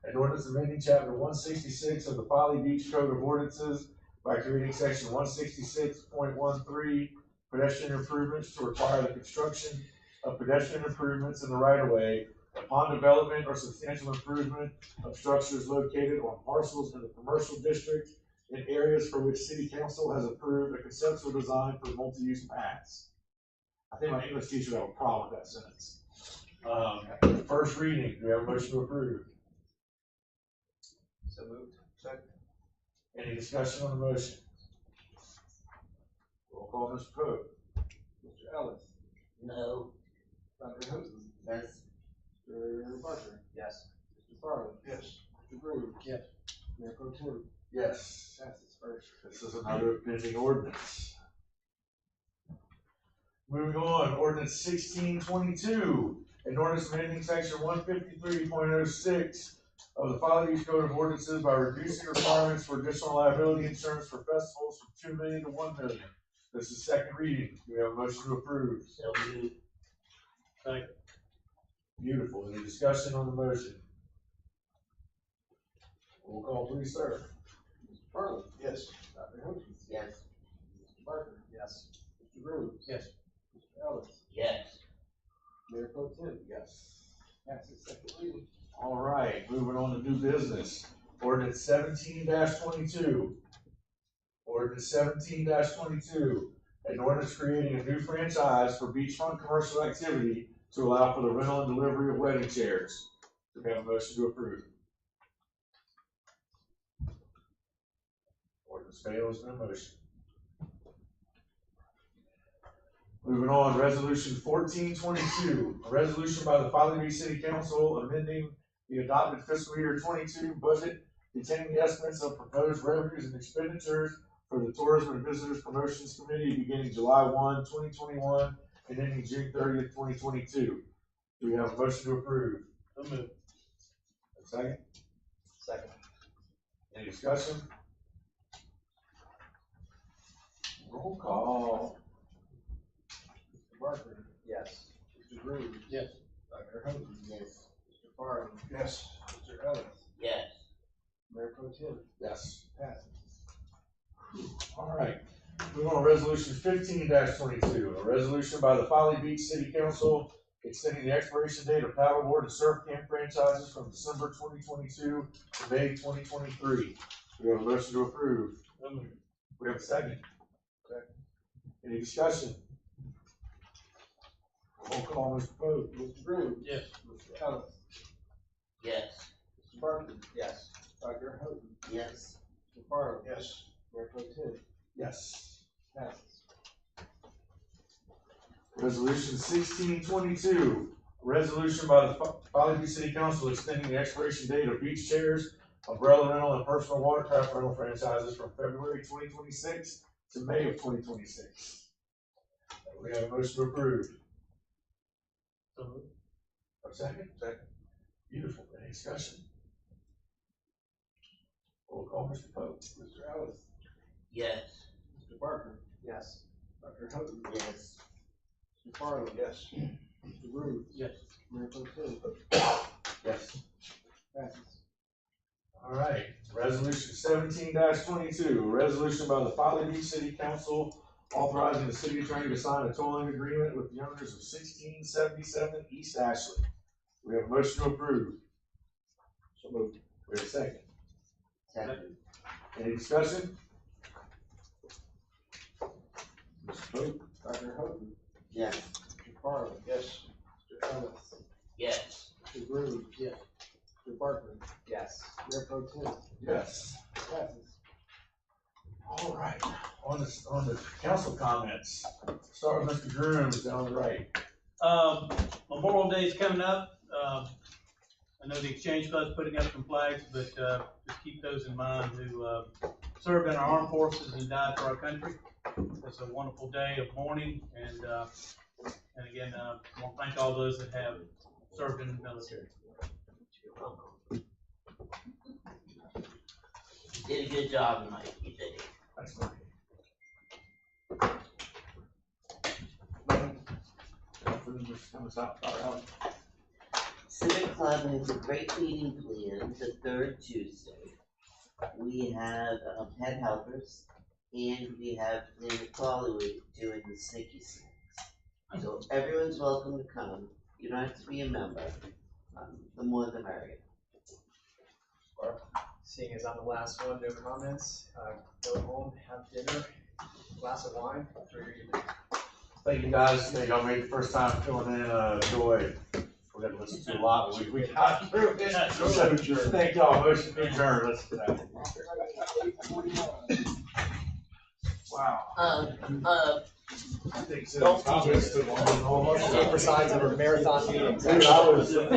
An ordinance amending chapter 166 of the Folly Beach Code of Ordinances by creating section 166.13 pedestrian improvements to require the construction of pedestrian improvements in the right of way upon development or substantial improvement of structures located on parcels in the commercial district in areas for which city council has approved a conceptual design for multi-use paths. I think my English teacher would have a problem with that sentence. First reading, do we have a motion to approve? So moved. Second. Any discussion on the motion? Roll call, Mr. Pope. Mr. Ellis. No. Dr. Houghton. Yes. Mr. Barker. Yes. Mr. Farley. Yes. Mr. Green. Yes. Mayor Pro Tem. Yes. Passes first. This is another pending ordinance. Moving on, ordinance 1622, an ordinance amending section 153.06 of the Folly Beach Code of Ordinances by reducing requirements for additional liability insurance for festivals from $2 million to $1 million. This is second reading. Do we have a motion to approve? So moved. Second. Beautiful. Any discussion on the motion? Roll call, please, sir. Mr. Farley. Yes. Dr. Houghton. Yes. Mr. Barker. Yes. Mr. Green. Yes. Mr. Ellis. Yes. Mayor Pro Tem. Yes. Passes second reading. All right, moving on to new business. Ordinance 17-22. Ordinance 17-22. An ordinance creating a new franchise for beachfront commercial activity to allow for the rental and delivery of wedding chairs. Do we have a motion to approve? Ordinance fails, no motion. Moving on, resolution 1422, a resolution by the Folly Beach City Council amending the adopted fiscal year 22 budget containing the estimates of proposed revenues and expenditures for the Tourism and Visitors Promotions Committee beginning July 1, 2021 and ending June 30th, 2022. Do we have a motion to approve? So moved. A second? Second. Any discussion? Roll call. Mr. Barker. Yes. Mr. Green. Yes. Dr. Houghton. Yes. Mr. Farley. Yes. Mr. Ellis. Yes. Mayor Pro Tem. Yes. Passes. All right, moving on to resolution 15-22, a resolution by the Folly Beach City Council extending the expiration date of paddleboard and surf camp franchises from December 2022 to May 2023. We have a motion to approve. We have a second. Second. Any discussion? Roll call, Mr. Pope. Mr. Green. Yes. Mr. Ellis. Yes. Mr. Barker. Yes. Dr. Houghton. Yes. Mr. Farley. Yes. Mayor Pro Tem. Yes. Passes. Resolution 1622, a resolution by the Folly Beach City Council extending the expiration date of beach chairs, umbrella rental, and personal watercraft rental franchises from February 2026 to May of 2026. We have a motion to approve. So moved. A second? Second. Beautiful. Any discussion? Roll call, Mr. Pope. Mr. Ellis. Yes. Mr. Barker. Yes. Dr. Houghton. Yes. Mr. Farley. Yes. Mr. Green. Yes. Mayor Pro Tem. Yes. Passes. All right, resolution 17-22, a resolution by the Folly Beach City Council authorizing the city attorney to sign a tolling agreement with the owners of 1677 East Ashley. We have a motion to approve. So moved. We have a second. Second. Any discussion? Mr. Pope? Dr. Houghton. Yes. Mr. Farley. Yes. Mr. Ellis. Yes. Mr. Green. Yes. Mr. Barker. Yes. Mayor Pro Tem. Yes. Passes. All right, on the council comments, start with Mr. Grooms down the right. Memorial Day is coming up. I know the Exchange Club's putting up some flags, but just keep those in mind who served in our armed forces and died for our country. It's a wonderful day of mourning, and again, I want to thank all those that have served in the military. Did a good job, Mike, you did. Civic Club has a great meeting planned the third Tuesday. We have pet helpers, and we have Linda Folly doing the sneaky snacks. So everyone's welcome to come. You don't have to be a member. The more the merrier. Seeing as I'm the last one, no comments, go home, have dinner, glass of wine, enjoy your evening. Thank you guys, thank y'all made the first time filling in, Joy. We're gonna listen to a lot, but we got through it. So, thank y'all, motion to adjourn, let's do that. Wow. Don't for signs of a marathon meeting. Dude, I was.